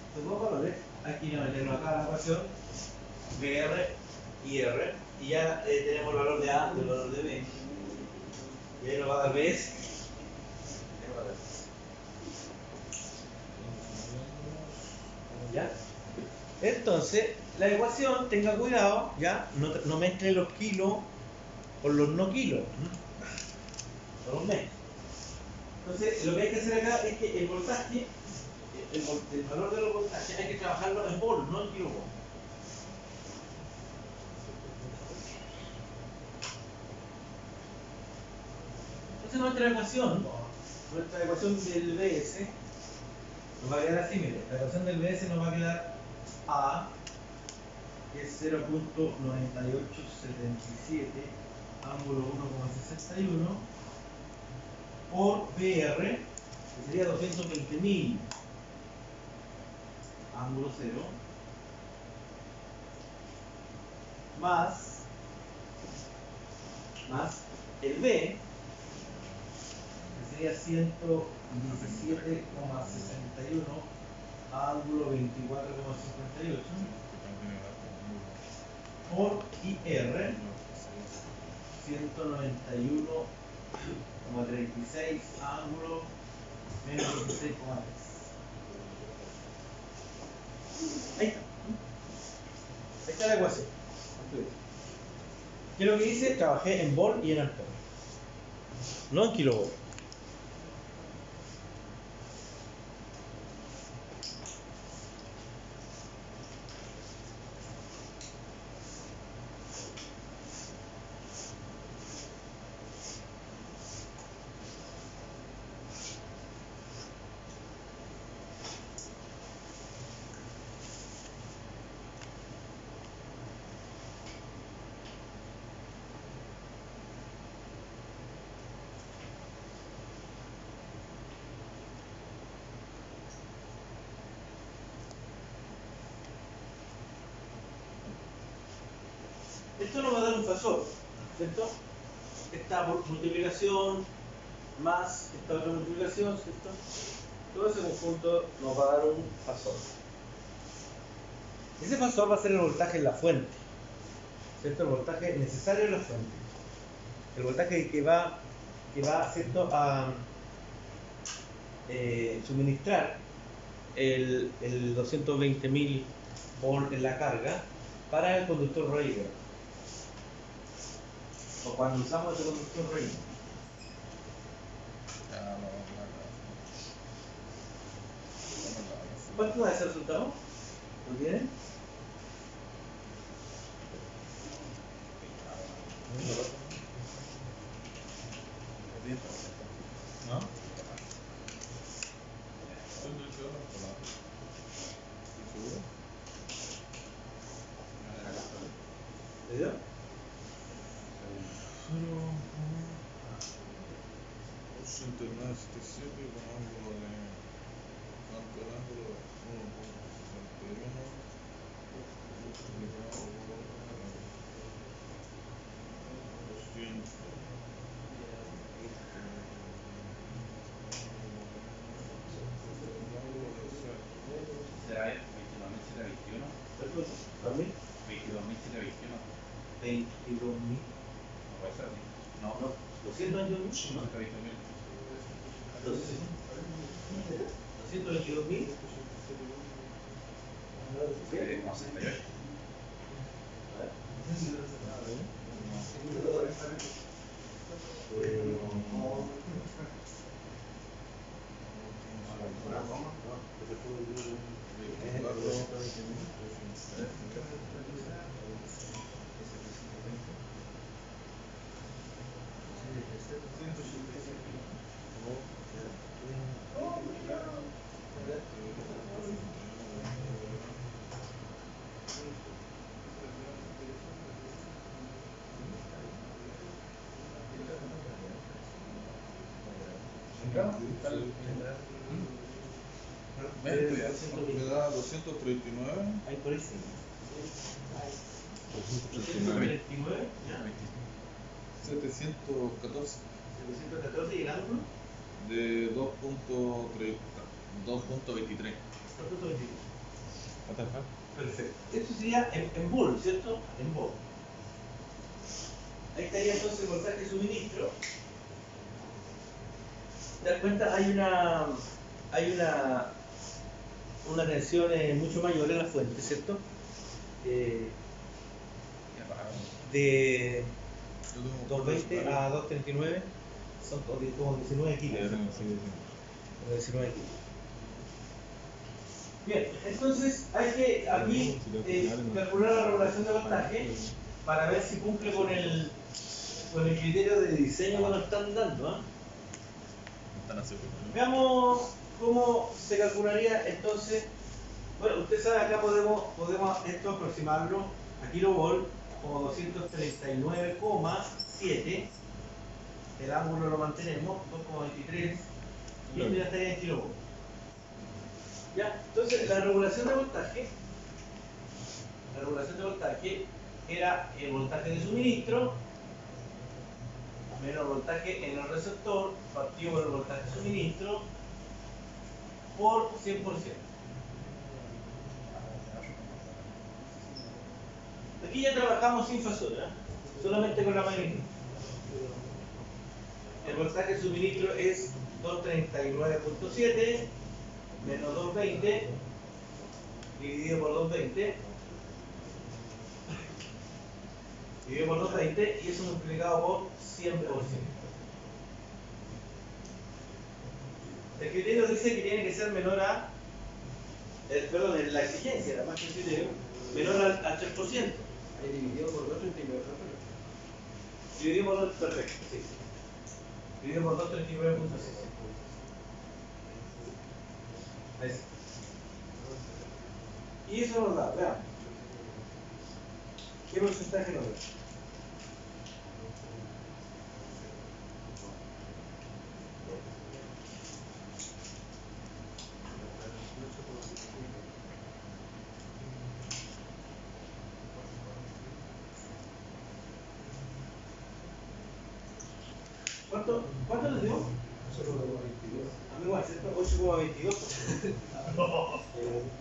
Estos dos valores hay que ir a meterlos acá a la ecuación BR y R, y ya tenemos el valor de A y el valor de B. Y ahí nos va a dar BS. ¿Ya? Entonces, la ecuación, tenga cuidado, ¿ya? No mezcle los kilos con los no kilos. No los mezcle. Entonces, lo que hay que hacer acá es que el voltaje, el valor de los voltajes, hay que trabajarlo en volt, no en kilovolt. Entonces, nuestra ecuación del BS nos va a quedar así, mire. La ecuación del BS nos va a quedar A, que es 0.9877, ángulo 1,61, por BR, que sería 220.000, ángulo 0, más el B, que sería 117,61, ángulo 24,58, por IR, 191,36, ángulo menos 16,3. Ahí está. Ahí está la ecuación. ¿Qué es lo que hice? Trabajé en volt y en ampere, no en kilovolt. Esto nos va a dar un fasor, ¿cierto? Esta multiplicación más esta otra multiplicación, ¿cierto? Todo ese conjunto nos va a dar un fasor. Ese fasor va a ser el voltaje en la fuente, ¿cierto? El voltaje necesario en la fuente. El voltaje que va ¿cierto?, a suministrar el 220.000 volt en la carga para el conductor Rayleigh, o cuando usamos el conductor Rayleigh. ¿Cuánto da ese resultado? ¿Lo tienen? ¿No? ¿Le dio? 8977 con ángulo de tanto el ángulo 1,61 multiplicado por 200. Será 22.721. ¿También? 22.721. 22.000. No puede ser. No, 222.000. ¿No? 222.000. 222.000. No, 68. Me da 239. Ahí por eso. 239. 239, ¿ya? 714. 714 y el ángulo De 2.23. 2.23. 423. What the fuck? Perfecto. Esto sería en bull, ¿cierto? En bull. Ahí estaría entonces el voltaje de suministro. ¿Te das cuenta? Hay una tensión mucho mayor en la fuente, ¿cierto? De 220 a 239 son como 19 kilos. Como 19 kilos. Bien, entonces hay que aquí calcular la regulación de voltaje para ver si cumple con el criterio de diseño que nos están dando. ¿Eh? Veamos cómo se calcularía entonces. Bueno, usted sabe, acá podemos esto aproximarlo a kilovolt como 239,7. El ángulo lo mantenemos, 2,23. Y esto ya estaría en kilovolt. Ya, entonces la regulación de voltaje era el voltaje de suministro menos el voltaje en el receptor partido por el voltaje de suministro por 100%. Aquí ya trabajamos sin fasora, solamente con la magnitud. El voltaje de suministro es 239.7 menos 220 dividido por 220 y eso multiplicado por 100%. El criterio dice que tiene que ser menor a la exigencia, la más que el criterio, menor al 3%. Dividido por 239. Dividido por 2, perfecto, sí. Dividido por 239.6. Ahí está. Y eso nos da, veamos. ¿Qué porcentaje nos da? ¿Cuánto les dio? 8,22. A mí igual, ¿cierto? 8,22%.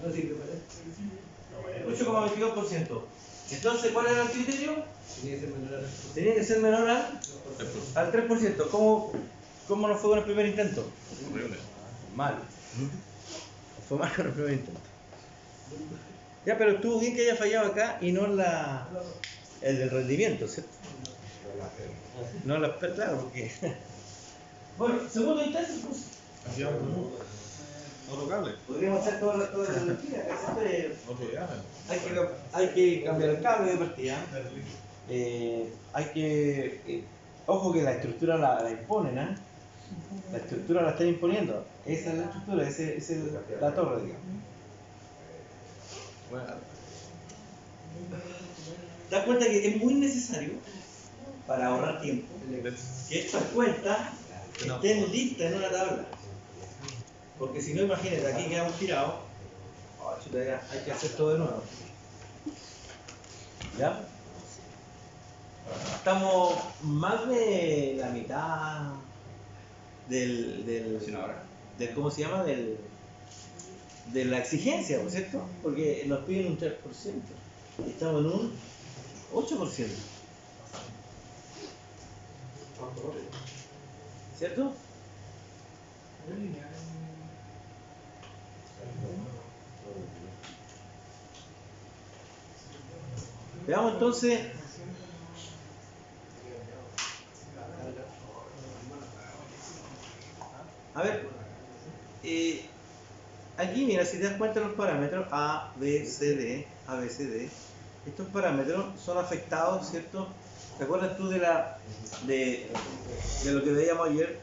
No sirve para eso. 8,22%. Entonces, ¿cuál era el criterio? Tenía que ser menor al 3%. ¿Cómo nos fue con el primer intento? Horrible. Mal. Fue mal con el primer intento. Ya, pero estuvo bien que haya fallado acá y no el del rendimiento, ¿cierto? No la claro, porque. Bueno, segundo intento, pues. Otro cable. Podríamos hacer toda la mentira. Otro viaje. Hay que cambiar el cable de partida. Hay que. Ojo que la estructura la imponen, ¿eh? La estructura la están imponiendo. Esa es la estructura, esa es la torre, digamos. Bueno. ¿Te das cuenta que es muy necesario para ahorrar tiempo que estas cuentas estén listas en una tabla? Porque si no, imagínate, aquí quedamos tirados. Oh, chuta, ya, hay que hacer todo de nuevo. ¿Ya? Estamos más de la mitad del ¿cómo se llama? De la exigencia, ¿no es cierto? Porque nos piden un 3%. Estamos en un 8%. ¿Cierto? Veamos entonces. A ver, aquí mira, si te das cuenta los parámetros A, B, C, D, estos parámetros son afectados, ¿cierto? ¿Te acuerdas tú de lo que veíamos ayer?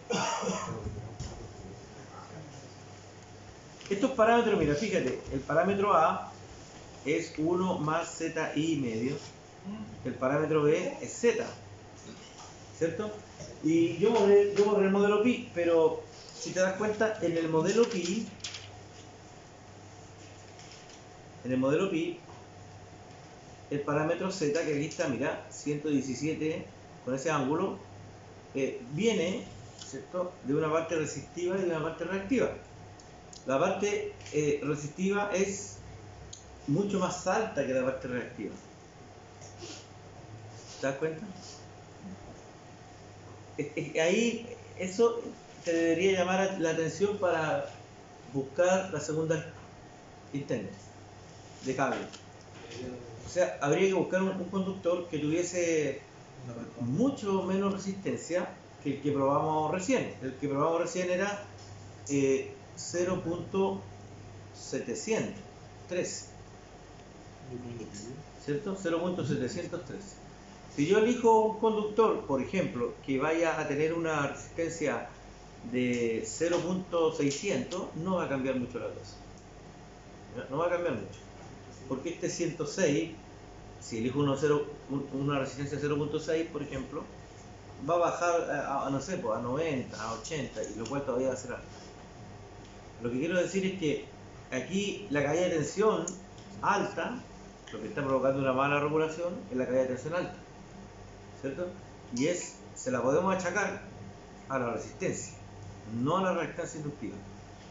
Estos parámetros, mira, fíjate, el parámetro A es 1 más ZI medio, el parámetro B es Z, ¿cierto? Y yo borré el modelo pi, pero si te das cuenta, en el modelo pi, el parámetro Z, que aquí está, mira, 117 con ese ángulo, viene, ¿cierto?, de una parte resistiva y de una parte reactiva. La parte resistiva es mucho más alta que la parte reactiva. ¿Te das cuenta? Ahí eso te debería llamar la atención para buscar la segunda interna de cable. O sea, habría que buscar un conductor que tuviese mucho menos resistencia que el que probamos recién. El que probamos recién era 0.703, ¿cierto? 0.703. Si yo elijo un conductor, por ejemplo, que vaya a tener una resistencia de 0.600, no va a cambiar mucho la cosa. No va a cambiar mucho. Porque este 106, si elijo una resistencia de 0.6, por ejemplo, va a bajar a no sé, pues, a 90, a 80, y lo cual todavía va a ser alto. Lo que quiero decir es que aquí la caída de tensión alta, lo que está provocando una mala regulación, es la caída de tensión alta, ¿cierto? Y se la podemos achacar a la resistencia, no a la reactancia inductiva.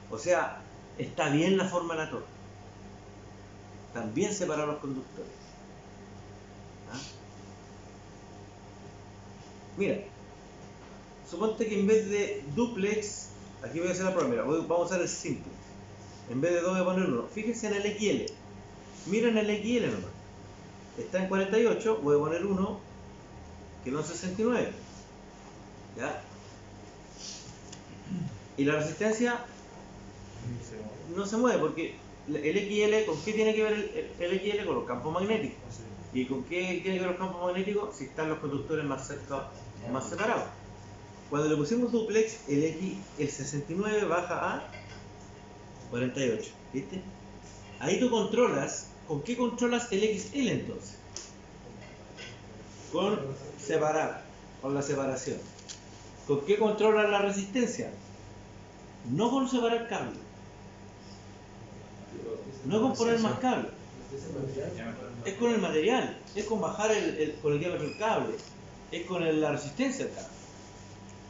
O sea, está bien la forma de la torre. También separar los conductores. ¿Ah? Mira, suponte que en vez de duplex, aquí voy a hacer la prueba, mira, vamos a usar el simple. En vez de 2 voy a poner 1. Fíjense en el XL. Miren el XL nomás. Está en 48, voy a poner 1, que no es 69. ¿Ya? Y la resistencia no se mueve porque el XL, ¿con qué tiene que ver el XL? Con los campos magnéticos. ¿Y con qué tiene que ver los campos magnéticos? Si están los conductores más cerca, más separados. Cuando le pusimos duplex, el 69 baja a 48. ¿Viste? Ahí tú controlas. ¿Con qué controlas el XL entonces? Con separar, con la separación. ¿Con qué controlas la resistencia? No con separar cable. No con poner más cable. Es con el material. Es con bajar con el diámetro del cable. Es con la resistencia del cable.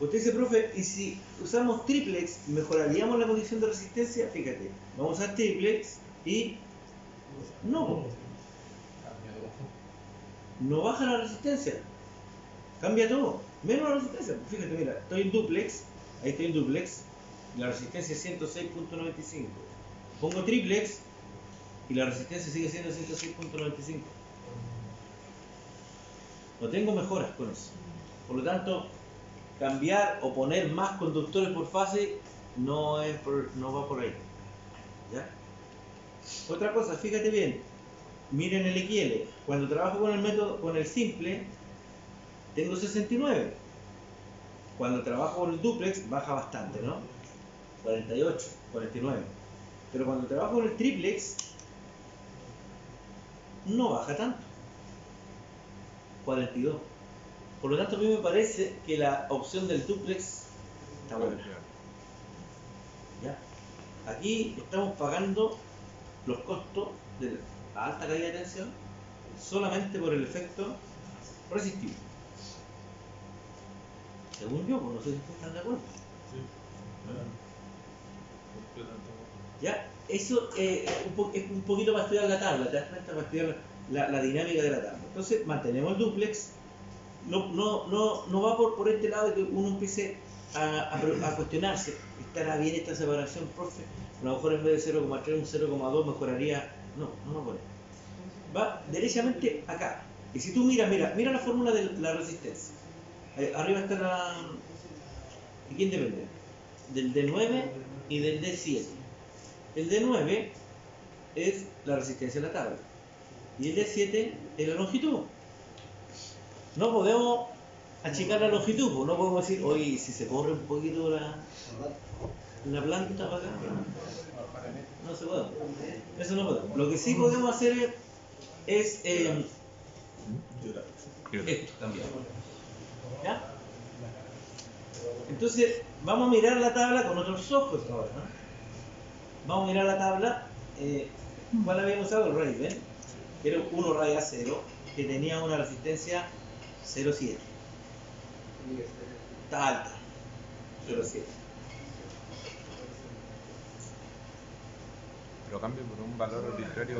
Usted dice, profe, ¿y si usamos triplex, mejoraríamos la condición de resistencia? Fíjate, vamos a usar triplex y no baja la resistencia, cambia todo, menos la resistencia. Fíjate, mira, estoy en duplex, ahí estoy en duplex, la resistencia es 106.95. Pongo triplex y la resistencia sigue siendo 106.95. No tengo mejoras con eso. Por lo tanto, cambiar o poner más conductores por fase no va por ahí. ¿Ya? Otra cosa, fíjate bien, miren el XL. Cuando trabajo con el método, con el simple, tengo 69. Cuando trabajo con el duplex, baja bastante, ¿no? 48, 49. Pero cuando trabajo con el triplex, no baja tanto. 42. Por lo tanto, a mí me parece que la opción del duplex está buena. ¿Ya? Aquí estamos pagando los costos de la alta caída de tensión solamente por el efecto resistivo. Según yo, pues no sé si ustedes están de acuerdo. ¿Ya? Eso es un poquito para estudiar la tabla, ¿te das cuenta? Para estudiar la dinámica de la tabla. Entonces, mantenemos el duplex. No va por este lado de que uno empiece a cuestionarse. ¿Estará bien esta separación, profe? A lo mejor en vez de 0,3, un 0,2 mejoraría. No por ahí. Va derechamente acá. Y si tú miras la fórmula de la resistencia. Arriba está ¿de quién depende? Del D9 y del D7. El D9 es la resistencia de la tabla. Y el D7 es la longitud. No podemos achicar la longitud, pues no podemos decir, oye, si se corre un poquito la planta para acá, no se puede. Eso no podemos. Lo que sí podemos hacer es esto, cambiar. ¿Ya? Entonces, vamos a mirar la tabla con otros ojos ahora, ¿no? Vamos a mirar la tabla. ¿Cuál habíamos usado? El Raven, que era 1 raya 0, que tenía una resistencia 0,7. está alta. 0,7. Pero cambio por un valor arbitrario.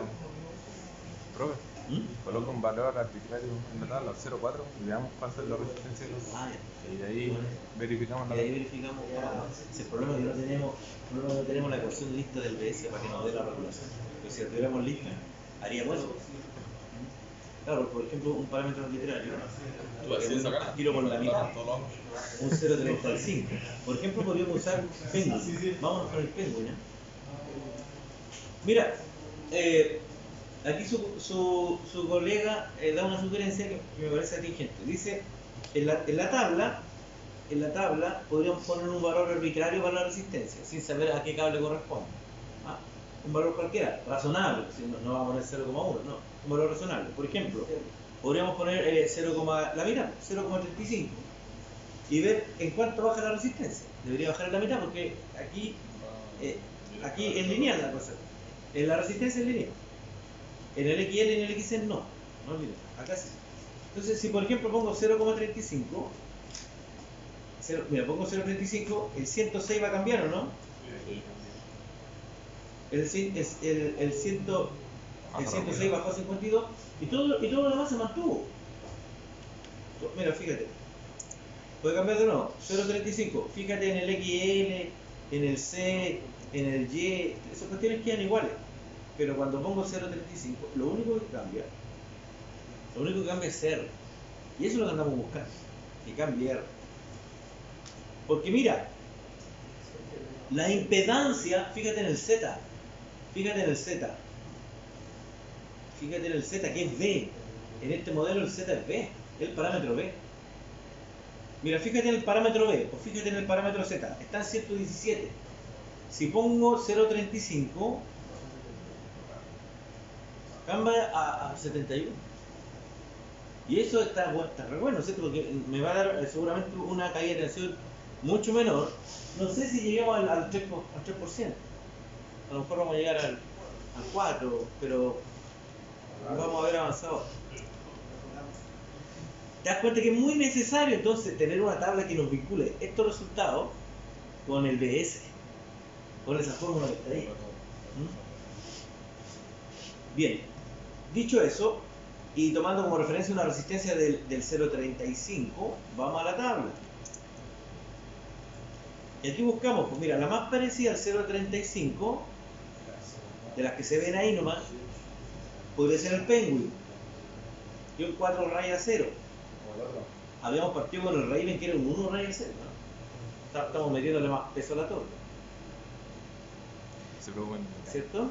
Profe, ¿Mm? coloca un valor arbitrario en la tabla, 0,4, y veamos cuál es la resistencia de los dos. Ah, Y de ahí verificamos y la. ahí verificamos. Si el problema es que no tenemos la ecuación lista del BS para que nos dé la regulación. Pero si la tuviéramos lista, haríamos eso. Claro, por ejemplo, un parámetro arbitrario, tiro por la mitad, un 0,35. Por ejemplo, podríamos usar Penguin. Vámonos con el Penguin. ¿Eh? Mira, aquí su colega da una sugerencia que me parece atingente. Dice, en la tabla podríamos poner un valor arbitrario para la resistencia, sin saber a qué cable corresponde. ¿Ah? Un valor cualquiera, razonable, si no vamos a poner 0,1, no, un valor razonable. Por ejemplo, podríamos poner 0,35 y ver en cuánto baja la resistencia. Debería bajar en la mitad porque aquí es lineal la cosa. En la resistencia es lineal. En el XL y en el XL no. No olviden, acá sí. Entonces, si por ejemplo pongo 0,35, mira, pongo 0,35, el 106 va a cambiar, ¿o no? El 106 bajó a 52 y todo lo demás se mantuvo. Mira, fíjate. Puede cambiar de nuevo. 0,35. Fíjate en el XL, en el C, en el Y. Esas cuestiones quedan iguales. Pero cuando pongo 0,35, lo único que cambia es R. Y eso es lo que andamos buscando. Que cambie R. Porque mira, la impedancia, fíjate en el Z. Fíjate en el Z. Fíjate en el Z, que es B. En este modelo el Z es B. El parámetro B. Mira, fíjate en el parámetro B o fíjate en el parámetro Z. Está en 117. Si pongo 0,35, cambia a 71. Y eso está re bueno, ¿cierto? Porque me va a dar seguramente una caída de tensión mucho menor. No sé si lleguemos al 3%. A lo mejor vamos a llegar al 4%, pero vamos a haber avanzado. Te das cuenta que es muy necesario entonces tener una tabla que nos vincule estos resultados con el BS, con esa fórmula que está ahí. Bien, dicho eso, y tomando como referencia una resistencia del 0,35, vamos a la tabla. Y aquí buscamos, pues mira, la más parecida al 0,35, de las que se ven ahí nomás, podría ser el Penguin, y un 4 raya 0. Habíamos partido con el Raven que era un 1 raya 0, ¿no? Estamos metiéndole más peso a la torre. ¿Cierto?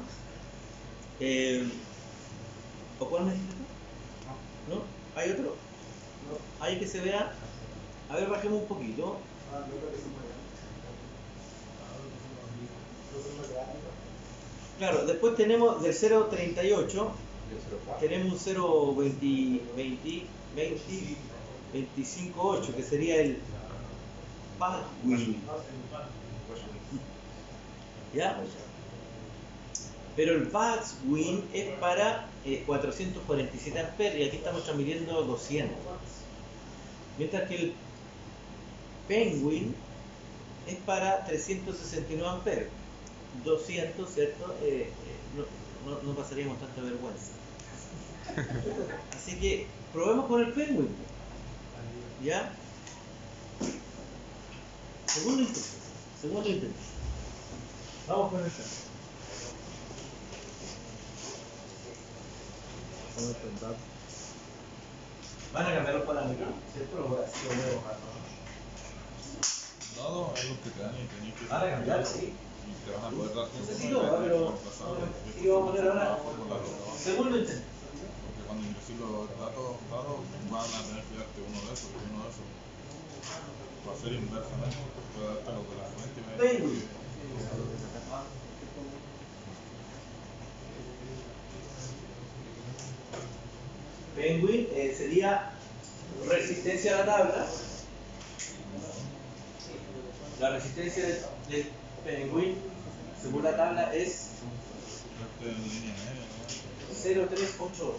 ¿O cuál me dijiste tú? ¿No? ¿Hay otro? No. Hay que se vea. A ver, bajemos un poquito. Claro, después tenemos del 0,38, tenemos un 0,25,8 que sería el Penguin. ¿Ya? Pero el Penguin es para 447 amperes y aquí estamos transmitiendo 200. Mientras que el Penguin es para 369 amperes. 200, ¿cierto? No pasaríamos tanta vergüenza. Así que probemos con el Penguin. ¿Ya? Segundo intento. Vamos con el Penguin. Van a cambiar los parámetros, ¿cierto? Lo voy a bajar. Dado es lo que te dan y tenés que. Van a cambiar, sí. Y te van a poder dar. No sé si lo va, pero sí que vamos a poner ahora. Segundo intento. Porque cuando ingresé los datos, van a tener que darte uno de esos y uno de esos. Va a ser inversamente. Puede darte lo de la fuente y me. Penguin. Penguin sería resistencia a la tabla. La resistencia del Penguin, según la tabla, es 0,388.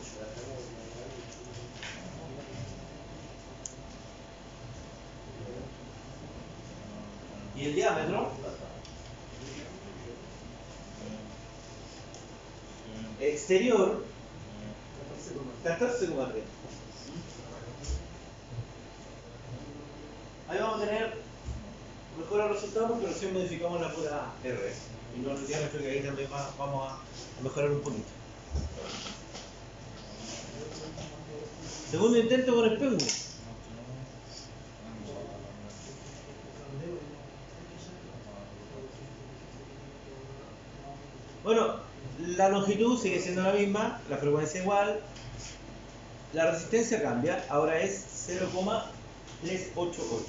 Y el diámetro, exterior, 14,3. Ahí vamos a tener mejores resultados porque recién modificamos la pura R. Y no el diámetro, que ahí también vamos a mejorar un poquito. Segundo intento con el péndulo. Bueno, la longitud sigue siendo la misma, la frecuencia igual, la resistencia cambia, ahora es 0,388.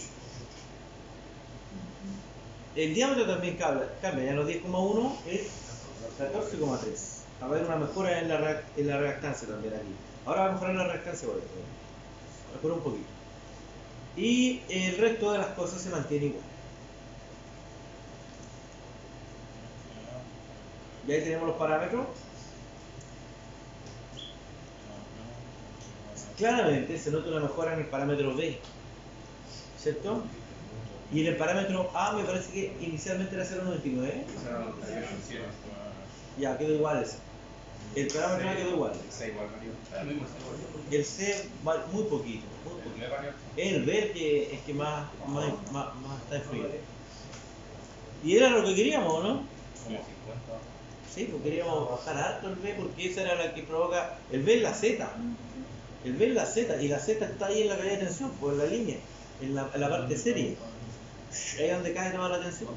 El diámetro también cambia, ya no 10,1 es 14,3. Va a haber una mejora en la reactancia también aquí. Ahora va a mejorar la reactancia por esto. Mejora un poquito. Y el resto de las cosas se mantiene igual. Y ahí tenemos los parámetros. Claramente se nota una mejora en el parámetro B, ¿cierto? Y en el parámetro A me parece que inicialmente era 0,99. Ya, quedó igual ese. El parámetro A quedó igual. El C vale muy poquito. El B es que más está influido. Y era lo que queríamos, ¿no? Sí, pues queríamos bajar harto el B porque esa era la que provoca. El B es la Z. El B es la Z y la Z está ahí en la caída de tensión, por la línea, en la parte serie. Ahí es donde cae toda la tensión.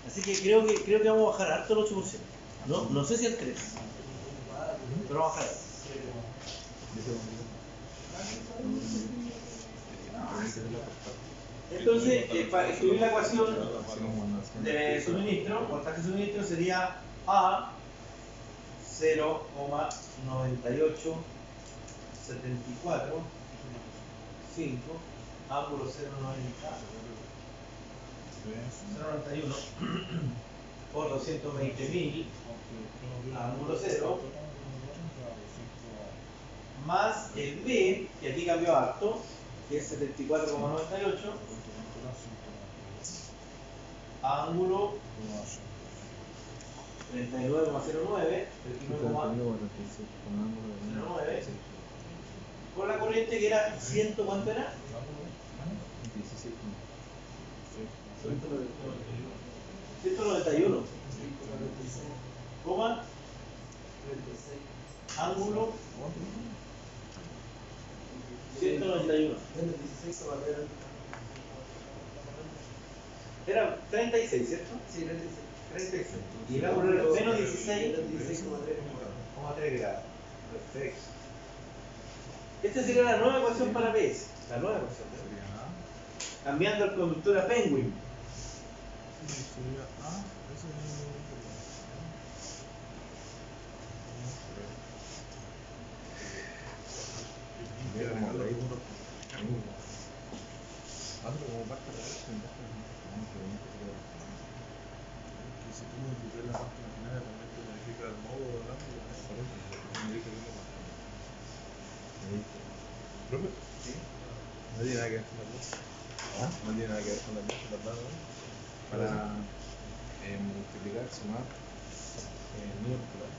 Así que creo que vamos a bajar harto el 8%. No sé si el 3%, pero vamos a bajar. Entonces, para escribir la ecuación de suministro, voltaje de suministro sería A 0,9874 5 ángulo 0,91 por 220.000 ángulo 0 más el B, que aquí cambió harto, que es 74,98 ángulo 39,09 por la corriente que era 100, ¿cuánto era? 191 coma ángulo 191 era 36, ¿cierto? Sí, 36. Y el ángulo era menos 16,3 grados. Perfecto. Esta sería la nueva ecuación para PS. La nueva ecuación. Cambiando el conductor a Penguin. Si tú modificas la parte maquinaria, también te modifica el modo del ángulo. ¿Profe? Sí. No tiene nada que ver con la luz. ¿Ah? No tiene nada que ver con la luz, ¿verdad? Para multiplicar, sumar, número escolar.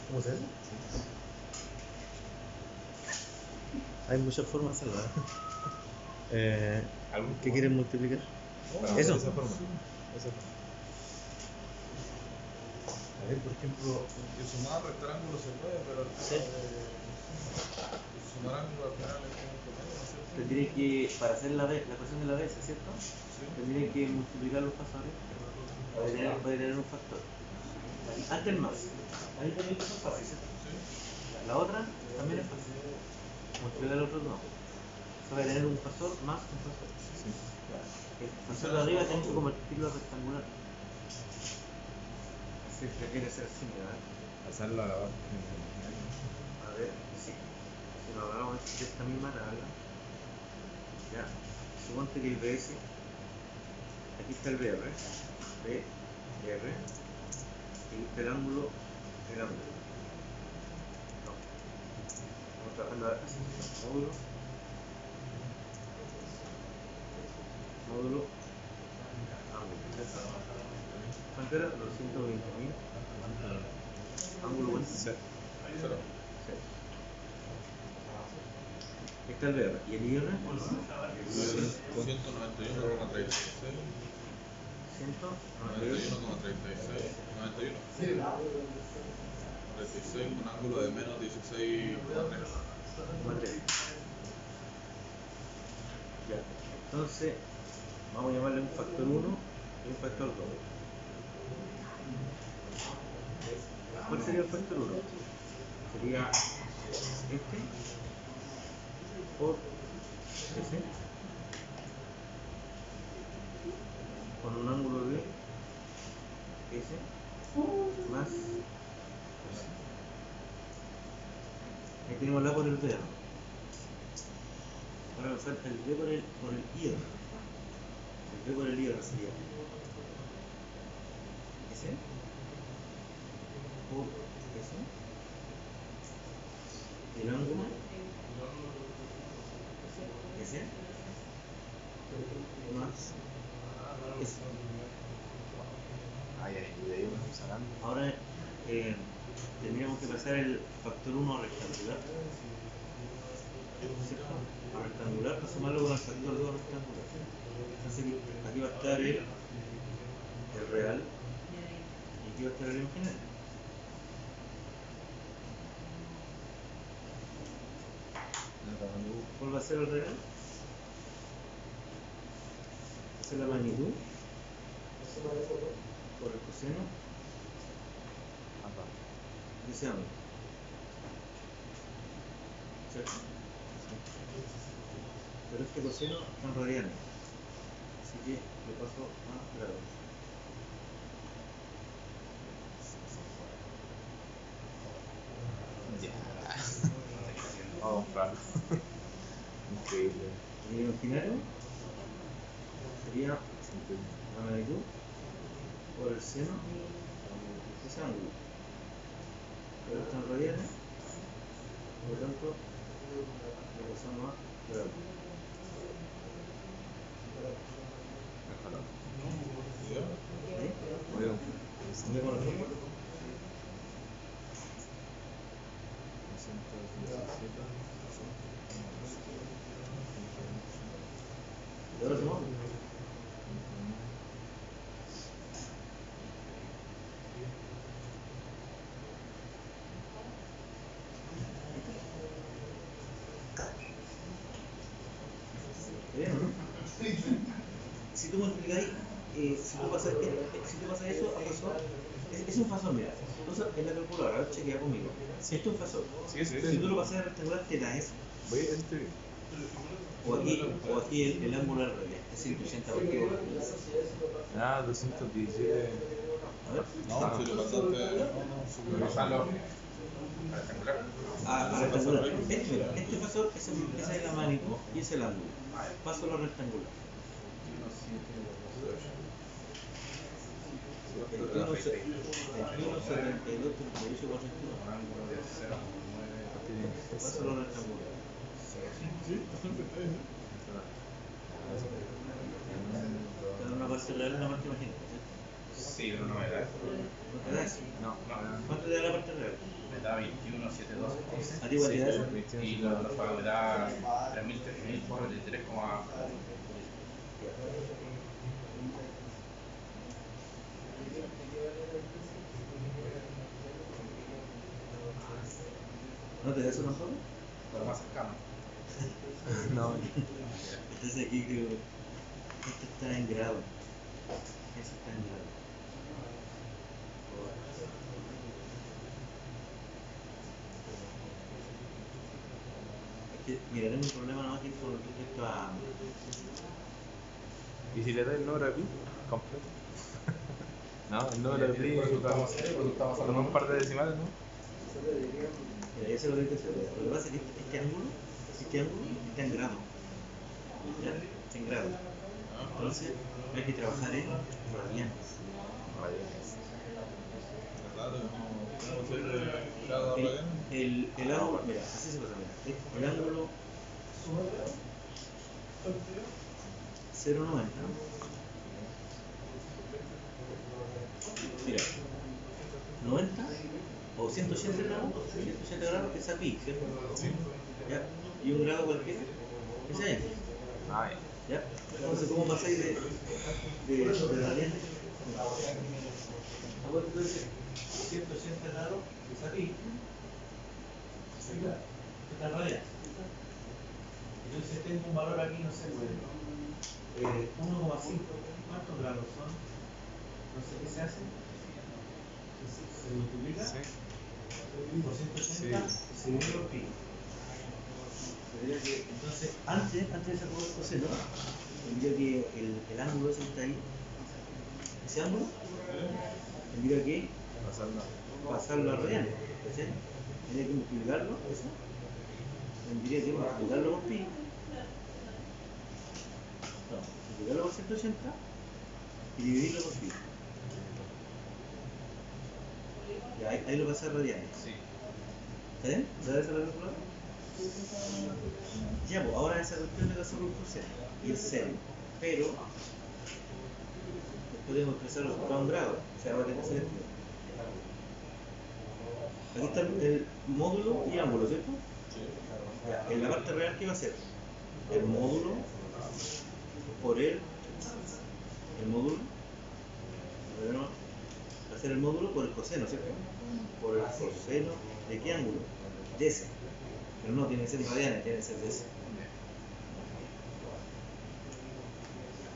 ¿Cómo se hace? Hay muchas formas de hacerlo. ¿Qué quieren multiplicar? Eso. Esa forma. A ver, por ejemplo, que sumar rectángulo se puede, pero el tema de sumar ángulo al final es como un promedio, ¿no es cierto? Tendría que, para hacer la ecuación de la BS, ¿cierto? Sí. Tendría que multiplicar los pasadores para tener un factor. Antes más. Ahí también es fácil, ¿cierto? Sí. La otra también es fácil. Multiplicar el otro no. Se va a tener un pasor más un pasor. Sí. El pasor de arriba tenemos que convertirlo a rectangular. Así que tiene que ser así, ¿verdad? Pasarlo a la base. A ver, sí. Si lo agarramos de esta misma tabla, ya, suponte que el BS, aquí está el BR, y aquí está el ángulo, No. Estamos trabajando así, módulo, módulo ángulo. ¿Cuánto era? 220.000. Ángulo cuánto? Cero. Cero. Está el VR. ¿Y el IR? 191,36. 36 con ángulo de menos 16,3. Ya. Entonces, vamos a llamarle un factor 1 y un factor 2. ¿Cuál sería el factor 1? Sería este por ese con un ángulo de S más S. Ahí tenemos la por el VR. Ahora nos falta el B por el IR. El B por el IR sería S por S. El ángulo S más S. Ay, de ahí vamos sacando. Ahora tendríamos que pasar el factor 1 a rectangular. ¿Cierto? A rectangular para sumarlo con el factor 2 a rectangular. Entonces aquí va a estar el real y aquí va a estar el imaginario. ¿Cuál va a ser el real? Va a ser la magnitud por el coseno de ese ángulo. ¿Cierto? Pero este coseno está en radianes, así que lo paso a grados. Ya. Vamos a comprarlo. Increíble. El imaginario sería la magnitud por el seno de ese ángulo. Pero está en radianes, por lo tanto lo pasamos a grados. ¿Ya? ¿Sí? Muy bien. ¿Me conozco? 217. ¿Y ahora sumamos? ¿Bien o no? Si tú multiplicáis, si tú pasas eso a fasor, es un fasor, mira. Entonces en la calculadora, a ver, chequea conmigo. Esto es un fasor. Sí. Si tú lo pasas a rectangular, te da eso. Voy a este. O aquí el ángulo al revés, es 180 por aquí. Ah, 217. A ver. No, si lo pasaste. Pasarlo a rectangular. A rectangular. Este fasor, esa es la magnitud y es el ángulo. Paso a lo rectangular. 21, 72, 38, 41. Ángulo de 0,9. Paso a lo rectangular. Está en una parte real y una parte imaginaria. Sí, pero no me da. ¿No te da eso? No, ¿Cuánto te da la parte real? Me da 21, 7, 12, 11. ¿A ti igual te da eso? Y lo otro me da 3.043, ¿No te da eso tampoco? pero más cercano. no. Entonces aquí creo que esto está en grado. Eso está en grado. Es que, mira, tengo un problema nomás aquí con respecto a... ¿Y si le das el número de pi? Completo. No, el número de pi con un par de decimales, ¿no? Mira, eso es lo que hay que hacer. Lo que pasa es que este ángulo está en grado. ¿Ya? Está en grado. Entonces hay que trabajar en radianes. El ángulo, mira, así se pasa, mira. El ángulo 0,90. Mira, 90 o 180 grados, 180 grados es aquí, ¿cierto? Sí. ¿Ya? Y un grado cualquiera es ahí. Ah, ya. ¿Ya? Entonces, ¿cómo pasáis de radiante? Ahora tú dices 180 grados es aquí. Está radiante. Entonces tengo un valor aquí, no sé, 1,5. ¿Cuántos grados son? No sé qué se hace. Se multiplica por 180 y se divide por pi. Entonces, antes de sacar el coseno, tendría que el ángulo ese que está ahí, ese ángulo, tendría que pasarlo a radianes. Tendría que multiplicarlo, eso. Tendría que multiplicarlo por pi. No, multiplicarlo por 180 y dividirlo por pi. Y ahí lo pasa a radianes. Sí. ¿Está bien? ¿Sabes esa la calculadora? Ya, pues ahora esa cuestión de la por coseno y es cero. Pero después tengo que expresarlo por un grado. O sea, ahora tengo que hacer esto. Aquí está el módulo y ángulo, ¿cierto? Ya, en la parte real, ¿qué va a ser? El módulo por el módulo. Va a ser el módulo por el coseno, ¿cierto? Por el coseno de qué ángulo? De ese. Pero no tiene que ser radianes, tiene que ser de ese.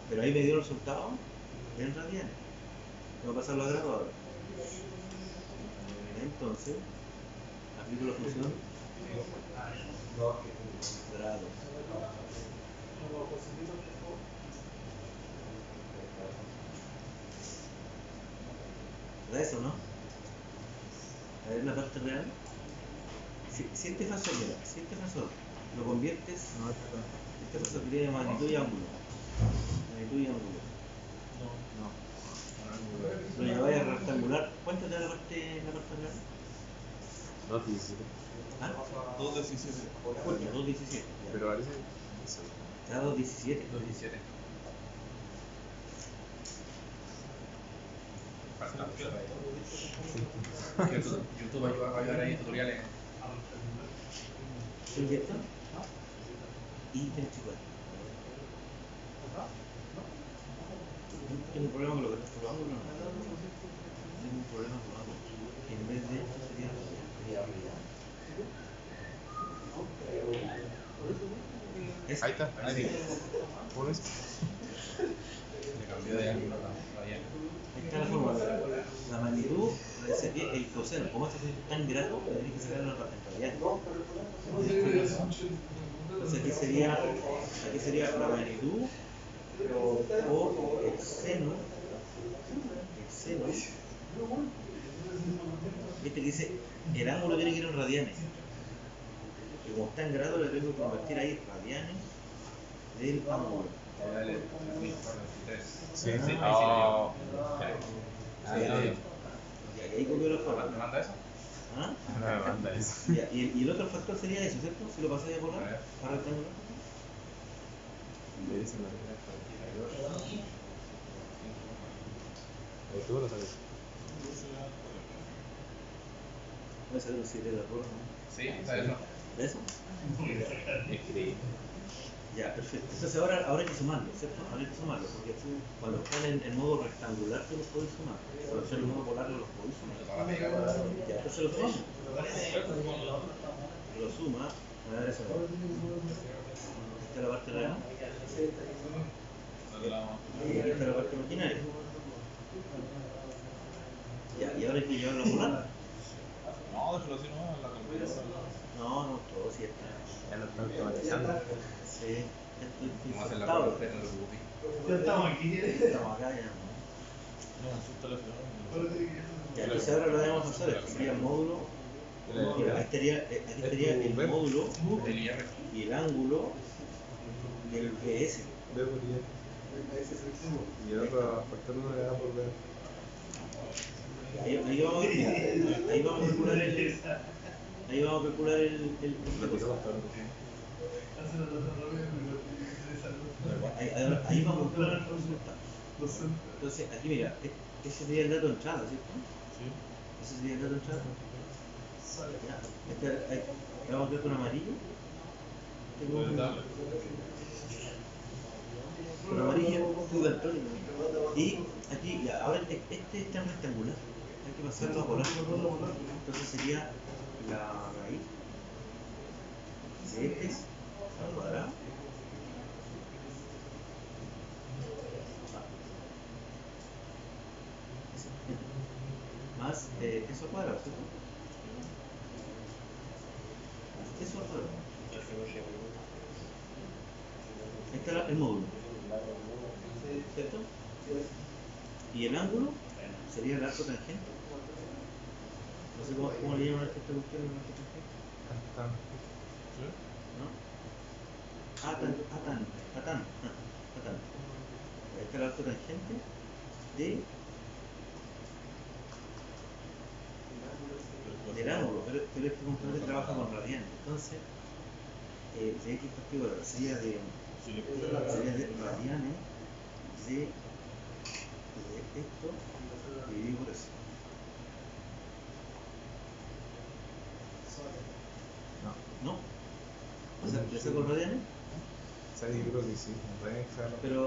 Pero ahí me dio el resultado en radianes. Voy a pasarlo a grado ahora. Entonces, aplico la función grado. ¿Da eso, no? A ver, la parte real. Si este fasor, mira, si este fasor lo conviertes, este fasor tiene magnitud y ángulo. Magnitud y ángulo. No. Lo lleváis a rectangular. ¿Cuánto te da la parte real? 2.17. ¿Ah? 2.17. 2,17. Pero parece. Te da 2,17. 217. Falta. YouTube va a ayudar ahí tutoriales. ¿Cierto? Y 24. Tengo un problema con lo que está por ángulo, no. Tengo un problema con ángulo. En vez de esto sería Ahí está. Ahí sí. ¿Pones? Le cambió de ángulo radiante. Ahí está la fórmula. La magnitud, el coseno, como esto es tan grato, tendréis que sacarlo en radianes. Entonces aquí sería la magnitud o el seno. Viste que dice, el ángulo tiene que ir en radianes. Y como está en grado, le tengo que convertir ahí radianes del ángulo. Dale, 1023. Sí. Ahí sí Oh. le dio. Y ahí copió la ¿Me forma. manda eso? ¿Ah? No me manda eso. Ya, y el otro factor sería eso, ¿cierto? Si lo pasáis a volar, para rectangular. Le dicen la tú lo sabes. Voy a saber los 7 de la forma, ¿no? Sí, ¿sabes eso? ¿De eso? Escribí. Ya, perfecto. Entonces ahora hay que sumarlo, ¿cierto? Ahora hay que sumarlo, porque cuando están en modo rectangular tú los podés sumar. Cuando están en modo polar no los podés sumar. Ya, entonces lo sumamos. Lo suma, a ver eso. Esta es la parte real. Y aquí está la parte imaginaria. Ya, y ahora hay que llevarlo a volar. No, déjalo así nomás, la calculadora. No, todo sí está. Ya lo están automatizando. Sí, Vamos a hacer la soltado. prueba, no te preocupes. Ya estamos aquí. Estamos acá ya. Ya, entonces ahora lo debemos hacer. Sería el módulo. Mira, aquí estaría el módulo El IR. y el ángulo del PS. Y el otro factor no le da por ver. Ahí vamos a calcular. Ahí vamos a calcular el. Ahí vamos a calcular el. Lo tiró hasta ahora. ahí vamos a buscar el resultado. Entonces, aquí mira, ese sería el dato de entrada, ¿cierto? Sí. Ese sería el dato de entrada. Ya. Vamos a ver con amarillo. Con amarillo, tú daltónico. Y aquí, ya, ahora este está en rectangular. Hay que pasarlo a polar. Entonces sería la raíz de x al cuadrado más eso al cuadrado, ¿cierto? Eso al cuadrado. Este es el módulo, ¿cierto? Y el ángulo sería el arco tangente. No sé cómo le llaman a esta cuestión, el arco tangente. ¿No? Atán. Este es el arco tangente del ángulo, pero este componente trabaja con radianes. Entonces, de x partido sería de radianes de esto dividido por eso. ¿No? O sea, ¿le saco el radianes? Yo creo que sí, Pero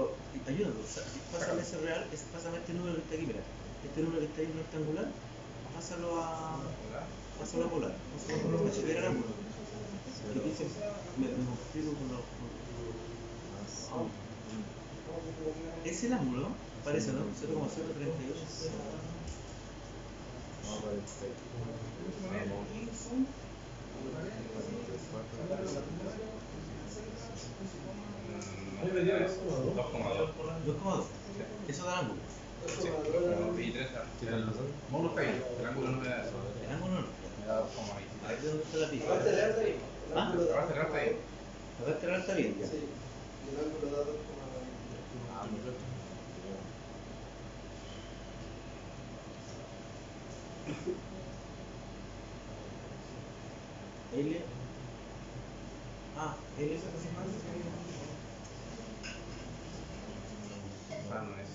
ayúdame, pásame ese real, pásame este número que está aquí, mira. Este número que está ahí en rectangular, pásalo a polar, me supera el ángulo. ¿Qué dice? Me multiplico con los. Es el ángulo, parece, ¿no? 0,038. No, parece. No, 2,2. Eso da ángulo. Sí, 2,23. Módulo está ahí, el ángulo no me da eso. El ángulo no. Me da 2,23. A ver de dónde está la pista. Aparte de alta ahí. ¿Ah? Ahora cerrarte ahí. Acá el está bien, ya. Sí. Y el ángulo da 2,20. L. L.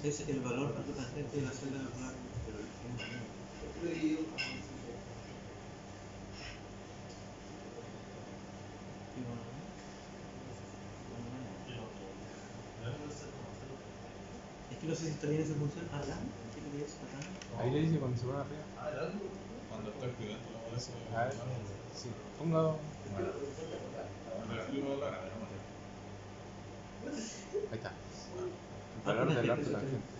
Es el valor tangente de la celda regular. Es que no sé si está bien esa función. Atán. ¿Qué es Atán? Ahí le dice cuando se va arriba. Cuando está escribiendo la eso. A ver, sí, póngalo. Ahí está. El valor del arco tangente.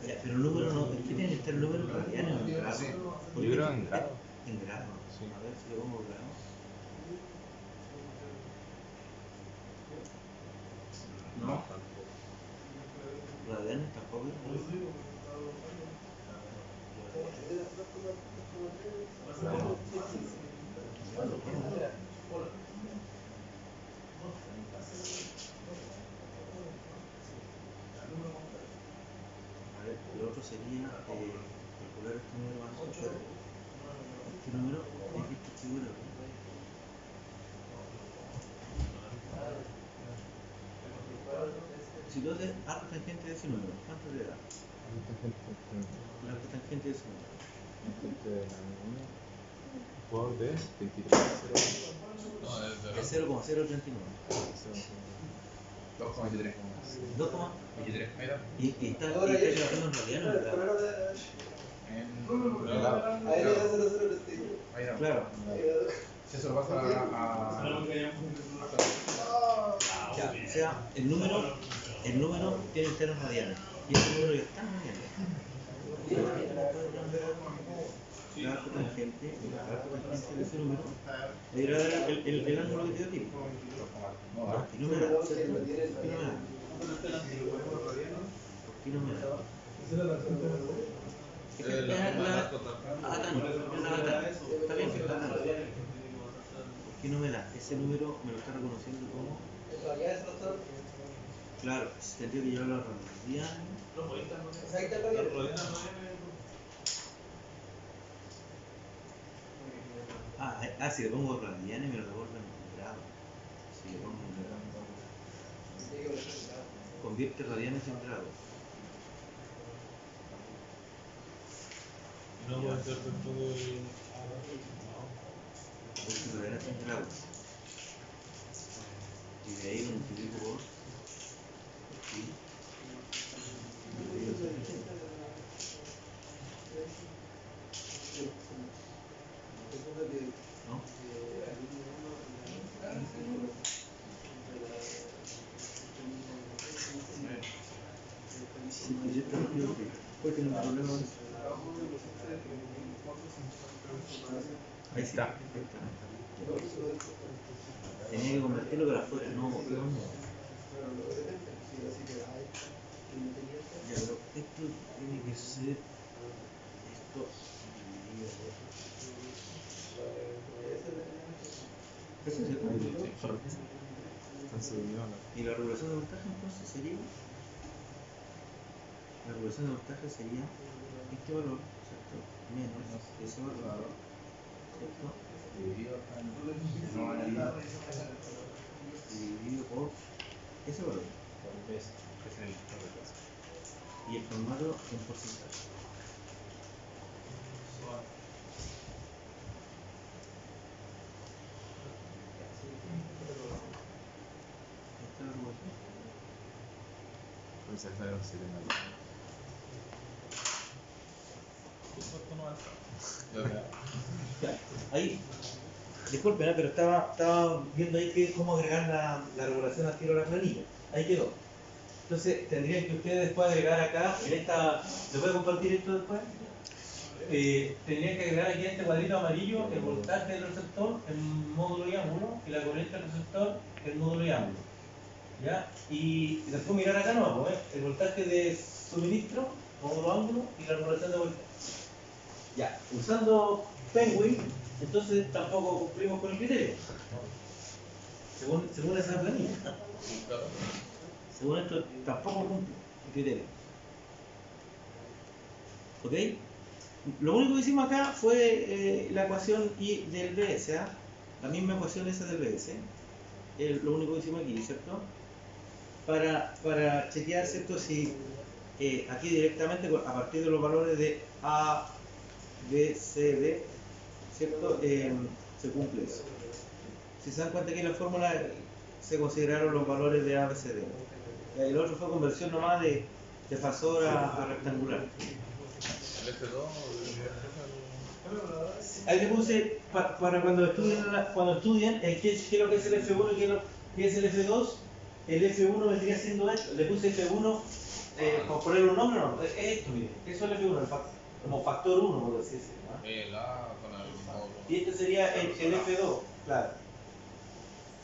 Ya, pero el número no, es que tiene que estar el número en radianes o en grados. Yo creo en grado. En grado. Sí. A ver si le pongo grado. No. Radianes tampoco. A ver, lo otro sería calcular este número más super. Este número es este seguro. Si tú haces arco tangente de ese número, ¿cuánto te da? El arco tangente de ese número. Por de 23. Es 0,039. 2,23. 2, 23. Ahí está. y está trabajando en radianes, ¿verdad? Ahí le da 0,031. Ahí está. Claro. Si eso lo pasa a. Ya, o sea, el número tiene que estar en radianes. Y ese número ya está en radianes. El arco tangente de ese número le dirá el ángulo que te dio aquí. Y no me da. ¿Por qué no me da? ¿Por qué no me da? Es la Atán. Está bien que está Atán. ¿Por qué no me da? Ese número me lo está reconociendo como. Claro, tendría que llevarlo a radianes. Si le pongo radianes me lo devuelven en grado. Si le pongo en grado. Convierte radianes en grados. No puede ser dentro del. Convierte radianes en grados. Y de ahí lo multiplico por. Sí. ¿No? Sí, pues esto no quiero que puede tener un problema. Ahí está. Tenía que convertirlo para afuera, no, no. Ya, pero esto tiene que ser esto dividido por. Eso es el cambio. Están subiendo. Y la regulación de voltaje entonces sería. La regulación de voltaje sería este valor, ¿cierto? Menos ese valor, ¿cierto? Dividido por ese valor. Y el formato en porcentaje. Esta es la regulación. Pues esa era un 70. Ahí, disculpen, pero estaba viendo ahí que cómo agregar la regulación al tiro a la planilla. Ahí quedó. Entonces, tendrían que ustedes después agregar acá, en esta, ¿se puede compartir esto después? Tendrían que agregar aquí en este cuadrito amarillo el voltaje del receptor, el módulo y ángulo, y la corriente del receptor, el módulo y ángulo. ¿Ya? Y después mirar acá no, el voltaje de suministro, módulo ángulo y la regulación de voltaje. Ya, usando Penguin, entonces tampoco cumplimos con el criterio. Según esa planilla. Según esto, tampoco cumple el criterio. ¿Ok? Lo único que hicimos acá fue la ecuación I del BS, ¿eh? La misma ecuación esa del BS. Lo único que hicimos aquí, ¿cierto? Para chequear, ¿cierto? Si aquí directamente, a partir de los valores de A, B, C, D, ¿cierto? Se cumple eso. Si se dan cuenta que en la fórmula se consideraron los valores de A, B, C, D. Y el otro fue conversión nomás de fasor a rectangular. El F2 Ahí le puse para cuando estudien qué es lo que es el F1 y qué es el F2. El F1 vendría siendo esto. Le puse F1 por ponerle un nombre, no. Es esto, mire. Eso es el F1, como factor 1, por decir así, ¿no? el A con el módulo. Y este sería el F2, claro.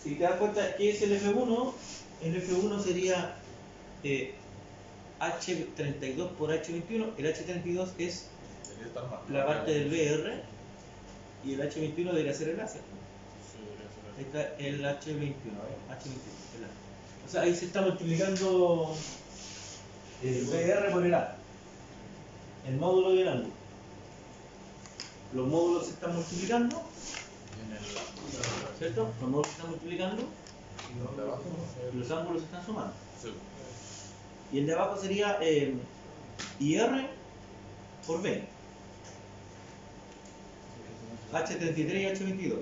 Si te das cuenta, ¿qué es el F1? El F1 sería H32 por H21. El H32 es Debería estar más. la parte del BR y el H21 debería ser el A, ¿cierto? Sí, debería ser Ahí está el H21, el A. O sea, ahí se está multiplicando el BR por el A, el módulo y el ángulo. Los módulos se están multiplicando, ¿cierto? Los módulos se están multiplicando de abajo. y los ángulos se están sumando. Sí. Y el de abajo sería IR por B. H33 y H22.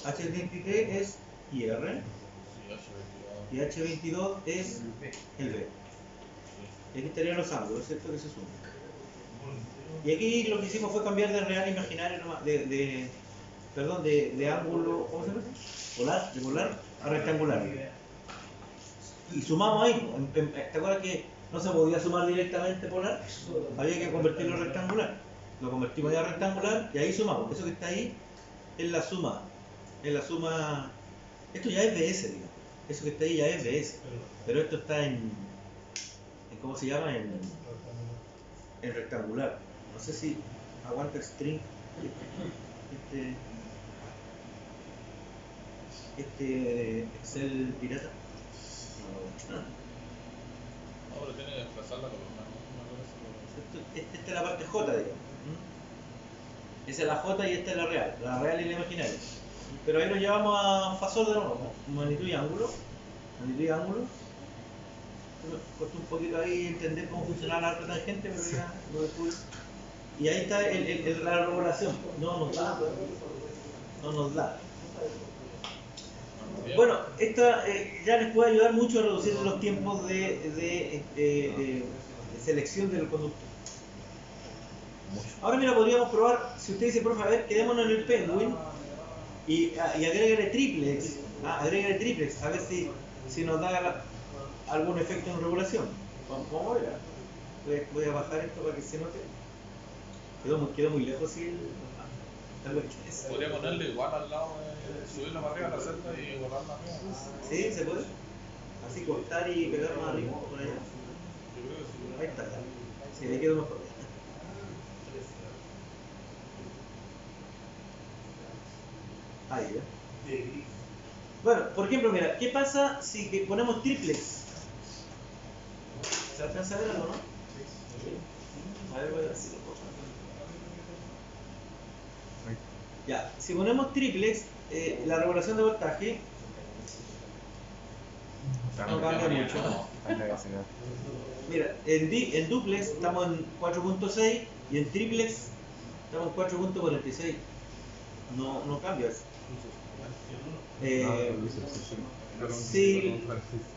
H33 es IR y H22 es el B. Y aquí estarían los ángulos, ¿cierto? Que se suman. Y aquí lo que hicimos fue cambiar de real imaginario, de ángulo, ¿cómo se llama? De polar a rectangular. Y sumamos ahí. ¿Te acuerdas que no se podía sumar directamente polar? Había que convertirlo a rectangular. Lo convertimos ya a rectangular y ahí sumamos. Eso que está ahí es la suma. Es la suma. Esto ya es BS, digamos. Eso que está ahí ya es BS. Pero esto está en ¿cómo se llama? En rectangular. No sé si aguanta el string. Este Excel pirata. Ahora tiene que desplazar la columna, ¿no? Esta es la parte J, digamos. Esa es la J y esta es la real y la imaginaria. Pero ahí lo llevamos a fasor de nuevo, magnitud y ángulo. geometría de ángulos. Me costó un poquito ahí entender cómo funcionaba la alta tangente, pero ya lo descubrí. Y ahí está la regulación. No nos da. No nos da. Bueno, esta ya les puede ayudar mucho a reducir los tiempos de selección del conductor. Ahora mira, podríamos probar, si usted dice, profe, a ver, quedémonos en el Penguin y agrégale triplex, agrégale triplex, a ver si nos da algún efecto en regulación. Vamos a ver. Voy a bajar esto para que se note. Quedó muy lejos si Podría ponerle igual al lado, subirla para arriba a la celda y borrarla arriba. Sí, se puede. Así cortar y pegar más arriba por allá. Yo creo que sí. Ahí está. Sí, ahí quedó mejor. Ahí, ¿eh? Bueno, por ejemplo, mira, ¿qué pasa si que ponemos triplex? ¿Se alcanza a ver algo, no? A ver, voy a ver si lo puedo poner. Ya, si ponemos triplex, la regulación de voltaje no cambia mucho. Mira, en duplex estamos en 4.6 y en triplex estamos en 4.46. No cambia eso. Si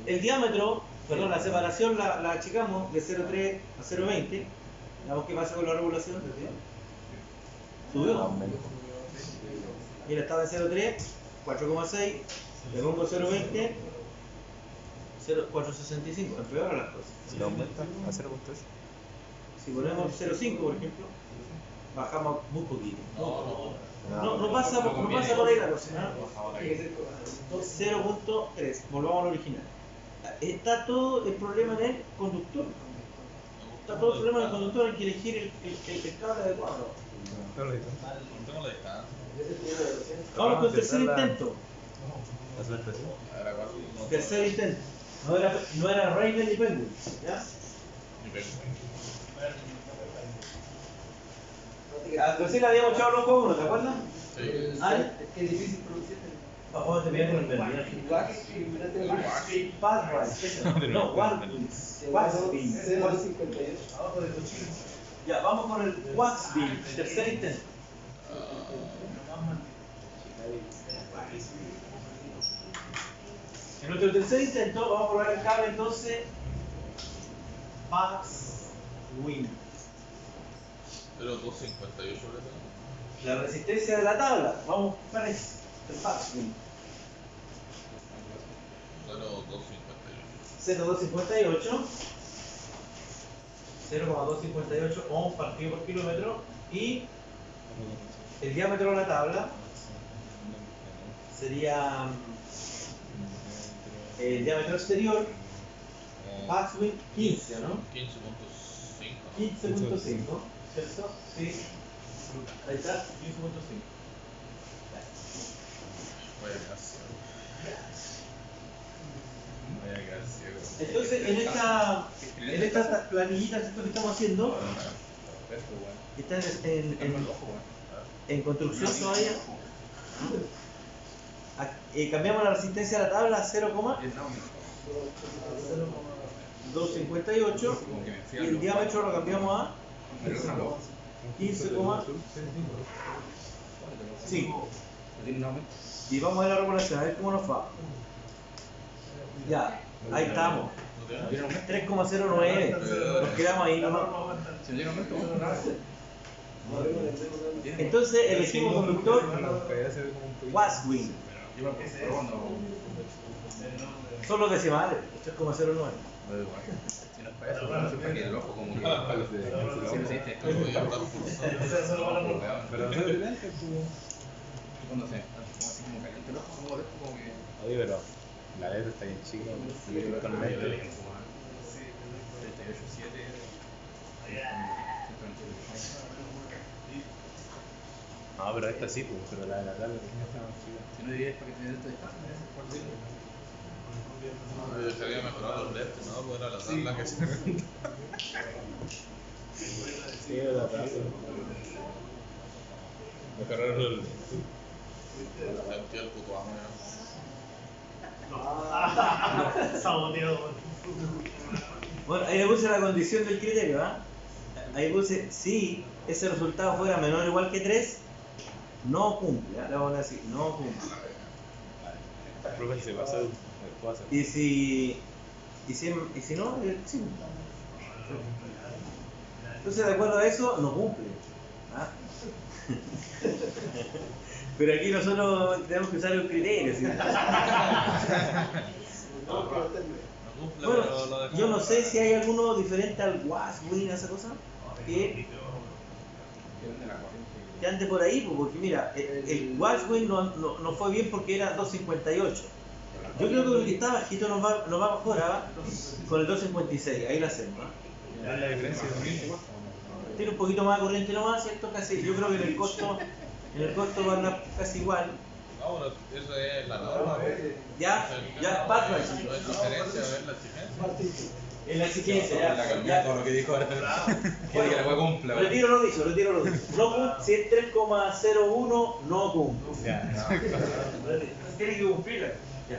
el diámetro, perdón, la separación la achicamos de 0.3 a 0.20, veamos qué pasa con la regulación. Subió. Mira, estaba en 0.3, 4.6, le pongo 0.20, 4.65, empeora las cosas. Si lo aumenta a 0.8. Si ponemos 0.5, por ejemplo, bajamos muy poquito. No pasa por ahí la cosa. 0.3, volvamos al original. Está todo el problema en el conductor. Está todo el problema en el conductor, hay que elegir el cable adecuado. No tengo la distancia. Vamos con el tercer intento. Ahora igual no. Tercer intento. No era Raven ni Penguin. ¿Ya? Ni pego. Recién le habíamos echado los uno, ¿te acuerdas? Sí. Es que es difícil pronunciar. Vamos a terminar con el Penguin. No, Waxbeam. 0.58. Ya, vamos con el Waxbeam. Tercer intento. En nuestro tercer intento vamos a probar el cable entonces Waxbeam. Pero 258 le tengo. La resistencia de la tabla, vamos para el Waxbeam. 0,258. 0,258 ohms partido por kilómetro y el diámetro de la tabla sería el diámetro exterior Waxbeam 15, ¿no? 15.5. 15.5, ¿cierto? Sí. Ahí está, 15.5. Voy a quedar ciego. Voy a quedar ciego. Entonces, en estas planillitas esto que estamos haciendo, que están en construcción todavía, cambiamos la resistencia de la tabla a 0,258 y el diámetro lo cambiamos a 15,5. Y vamos a ver la regulación, a ver cómo nos va. Ya, ahí estamos. 3,09. Nos quedamos ahí nomás. Entonces elegimos conductor Waxbeam. Son los decimales, 3,09. Oye, pero la letra está bien chica. Totalmente. No, pero esta sí, pues, pero la de la tabla está más chica. Si no dirías para que te dé esta distancia, Se había mejorado los lentes, ¿no? Porque era la tabla que se Sí, la tabla. Mejoraron los lentes. el puto amo ya. Saboteado. Bueno, ahí le puse la condición del criterio, ¿ah? Ahí puse, si ese resultado fuera menor o igual que 3, no cumple, ¿ah? Le vamos a decir, no cumple. Profe, se pasa. ¿Puedo hacer? Y si no, sí. Entonces, de acuerdo a eso, no cumple. ¿Ah? Pero aquí nosotros tenemos que usar el criterio. ¿Sí? Bueno, yo no sé si hay alguno diferente al Waswin, esa cosa, que ande por ahí, porque mira, el Waswin no fue bien porque era 258. Yo creo que con el que está bajito nos va mejor, ¿ah? Con el 256, ahí lo hacemos. ¿Ah? La diferencia es Tiene un poquito más de corriente nomás, ¿cierto? Casi, yo creo que en el costo va a andar casi igual. No, bueno, eso es la norma. Ya, Patrick. No hay diferencia, a ver la exigencia. En la exigencia, la cambié todo lo que dijo ahora. Quiere que la hueá cumpla. Retiro lo dicho. No cumple, si es 3,01, no cumple. Ya. Tiene que cumplirla. Ya.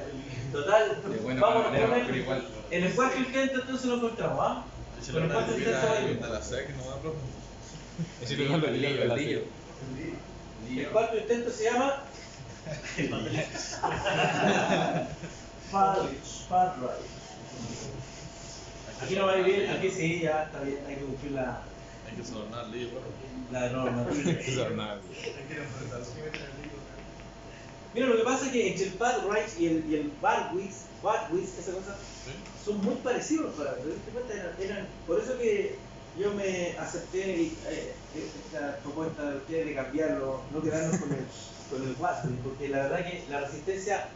Total, De buena vamos a manera, poner. pero igual. En el cuarto intento entonces lo encontramos, ¿ah? Si Con el cuarto intento va a ir. de la SEC, no da profe. Ese es el brillo. El cuarto intento se llama Farright. Aquí no va a ir bien, aquí sí, ya está bien, hay que cumplir la Hay que sobornar el libro. normativa. Eso es nada. Mira, lo que pasa es que entre el Farright y el Barwis, esa cosa, ¿Sí? son muy parecidos los parámetros. ¿Te das cuenta? Eran, por eso que yo me acepté esta propuesta de ustedes de cambiarlo, no quedarnos con el Waswin, porque la verdad que la resistencia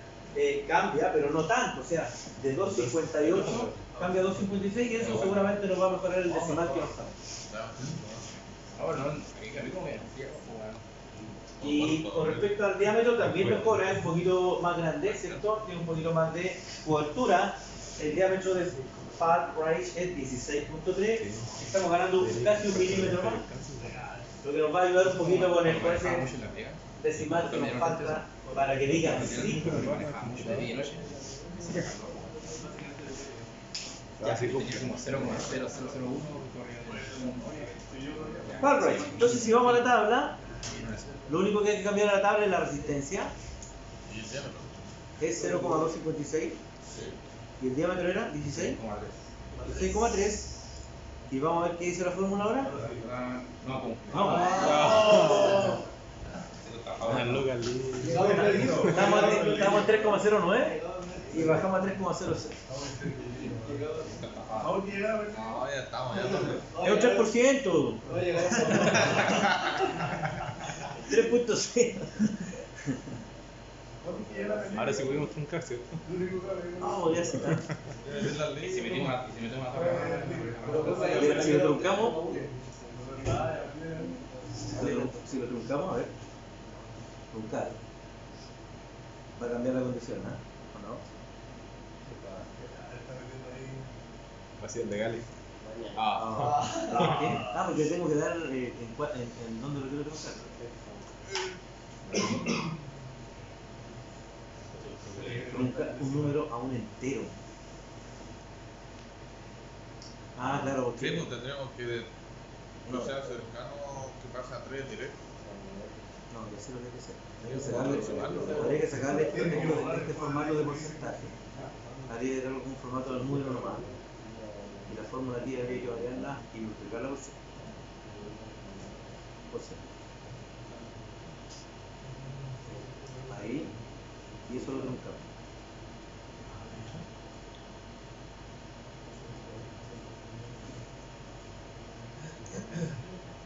cambia, pero no tanto, o sea, de 258 cambia a 256 y eso seguramente nos va a mejorar el decimal que nos falta. Ahora no, a mí como me Y con respecto al diámetro también mejora, es un poquito más grande, ¿cierto? Tiene un poquito más de cobertura. El diámetro del Farright es 16.3, estamos ganando casi 1 milímetro más, lo que nos va a ayudar un poquito con ese decimal que nos falta para que digan sí. Así como 0,0001. Farright. Entonces, si vamos a la tabla, lo único que hay que cambiar a la tabla es la resistencia, ¿Y el diámetro? es 0,256 y el diámetro era 16. 16,3. Y vamos a ver qué dice la fórmula ahora. No, Vamos. Estamos en 3,09 y bajamos a 3,06. No, ya estamos, ya estamos. Es un 3%. 3.6. Ahora sí pudimos truncar, ¿cierto? Vamos, ya está. Es la ley. Si metimos una Si lo truncamos, a ver. Truncar. Va a cambiar la condición, ¿no? ¿O no? Vacías legales. ¿Por qué? Porque tengo que dar en dónde lo quiero truncar. Truncar un número a un entero. Claro, Sí, porque pues tendríamos que no sea cercano que pase a 3 directo. no, ya sé lo que hay que hacer. Habría que sacarle este formato de porcentaje. Habría que darle algún formato del número nomás. Y la fórmula aquí habría que variarla y multiplicarla por 100. Ahí. Y eso lo truncamos.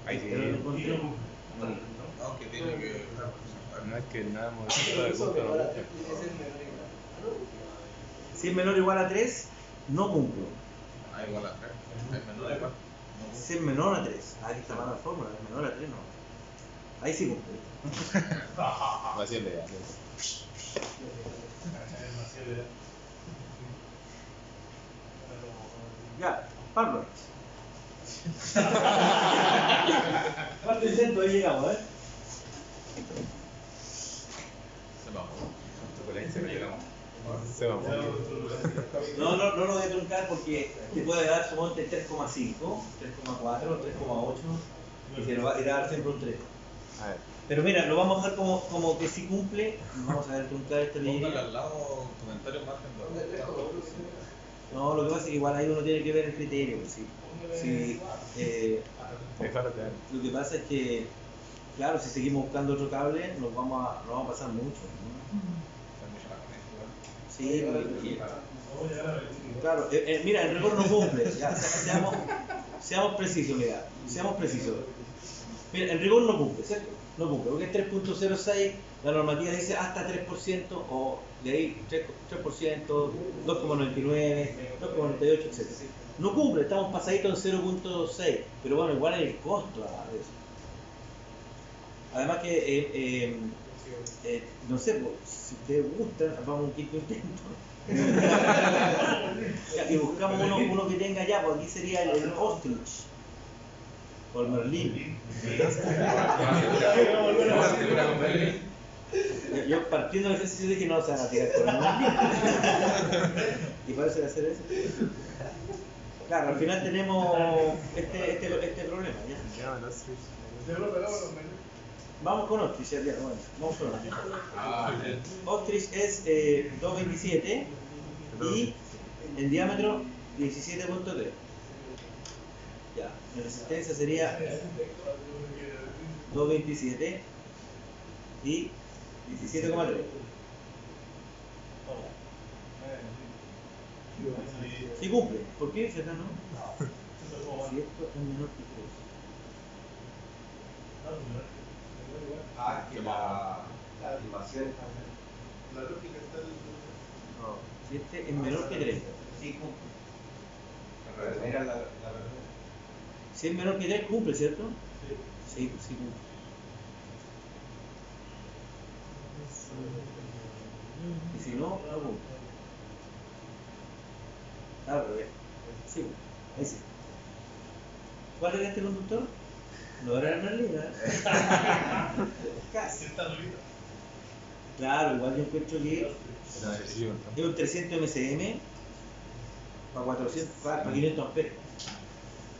Ahí sí. Pero lo encontré. Aunque tiene que. No es que nada modificado de punto no gusta. Si es menor o igual a 3, no cumple. Igual a 3. Es menor igual. Si es menor a 3, aquí está mal la fórmula, es menor a 3 no. Ahí sí cumple. Vacías legales. Ya, Pablo. ¿Cuánto intento ahí llegamos, Se vamos. Con la llegamos. Se va. No lo voy a truncar porque te puede dar su monte 3,5, 3,4, 3,8 y te va a dar siempre un 3. A ver. Pero mira, lo vamos a dejar como que si cumple, vamos a ver truncar esta Póngale línea. al lado comentarios margen de error. No, lo que pasa es que igual ahí uno tiene que ver el criterio. Pues, lo que pasa es que, claro, si seguimos buscando otro cable, nos vamos a pasar mucho. ¿No? Sí, porque, claro, mira, el récord no cumple. Ya, seamos precisos, mira, seamos precisos. Mira, el rigor no cumple, ¿cierto? No cumple, porque es 3.06, la normativa dice hasta 3%, o de ahí 3%, 2,99, 2,98, etc. No cumple, estamos pasaditos en 0.6, pero bueno, igual es el costo de eso. Además que, no sé, pues, si ustedes gustan, vamos a un quinto intento. Y buscamos uno que tenga ya, pues aquí sería el Ostrich. O el Merlin. Yo partiendo del ejercicio dije no se van a tirar con el Merlin. Y parece hacer eso. Claro, al final tenemos este problema. ¿Ya? Vamos con Ostrich, ya, bueno, vamos con Ostrich. Ostrich es 2.27 y en diámetro 17.3. Ya, la resistencia sería 2.27 y 17,3. Sí cumple. ¿Por qué, Fernando? Si esto es menor que 3. Ah, que la animación No, si este es menor que 3, sí cumple. era la Si es menor que 3, cumple, ¿cierto? Sí, sí cumple. Y si no, no cumple. Al revés. Sí cumple. Ahí sí. ¿Cuál era este conductor? No era el Merlin, ¿eh? Casi. Claro, igual yo encuentro que es un 300 MCM para 400, para 500 amperes.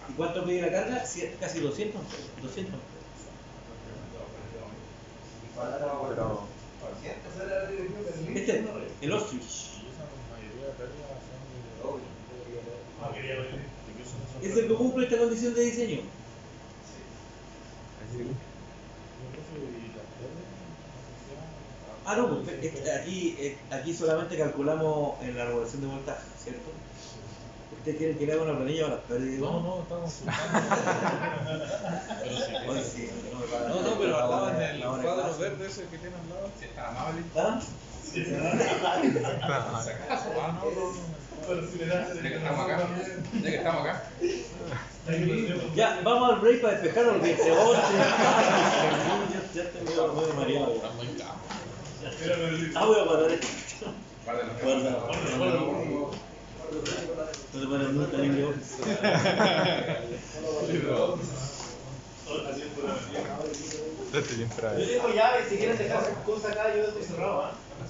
¿Y cuánto mide la carga? Casi 200 amperes. 200 amperes. Este, el Ostrich. Es el que cumple esta condición de diseño. Ah, no, pues aquí solamente calculamos en la regulación de voltaje, ¿cierto? ¿Ustedes quieren que le haga una planilla para las pérdidas? No, estamos Hoy sí, No, pero al lado en el cuadro verde ese que tiene al lado. Si está amable. ¿Ah? Ya que estamos acá. Ya, vamos al break para despejarlo porque entre otros. Ya estoy medio mareado. Está muy caro. Voy a guardar esto. Guárdalo. No se puede nunca libre hoy. Date bien para Yo tengo llave, si quieren dejar sus cosas acá, yo estoy cerrado, ¿ah?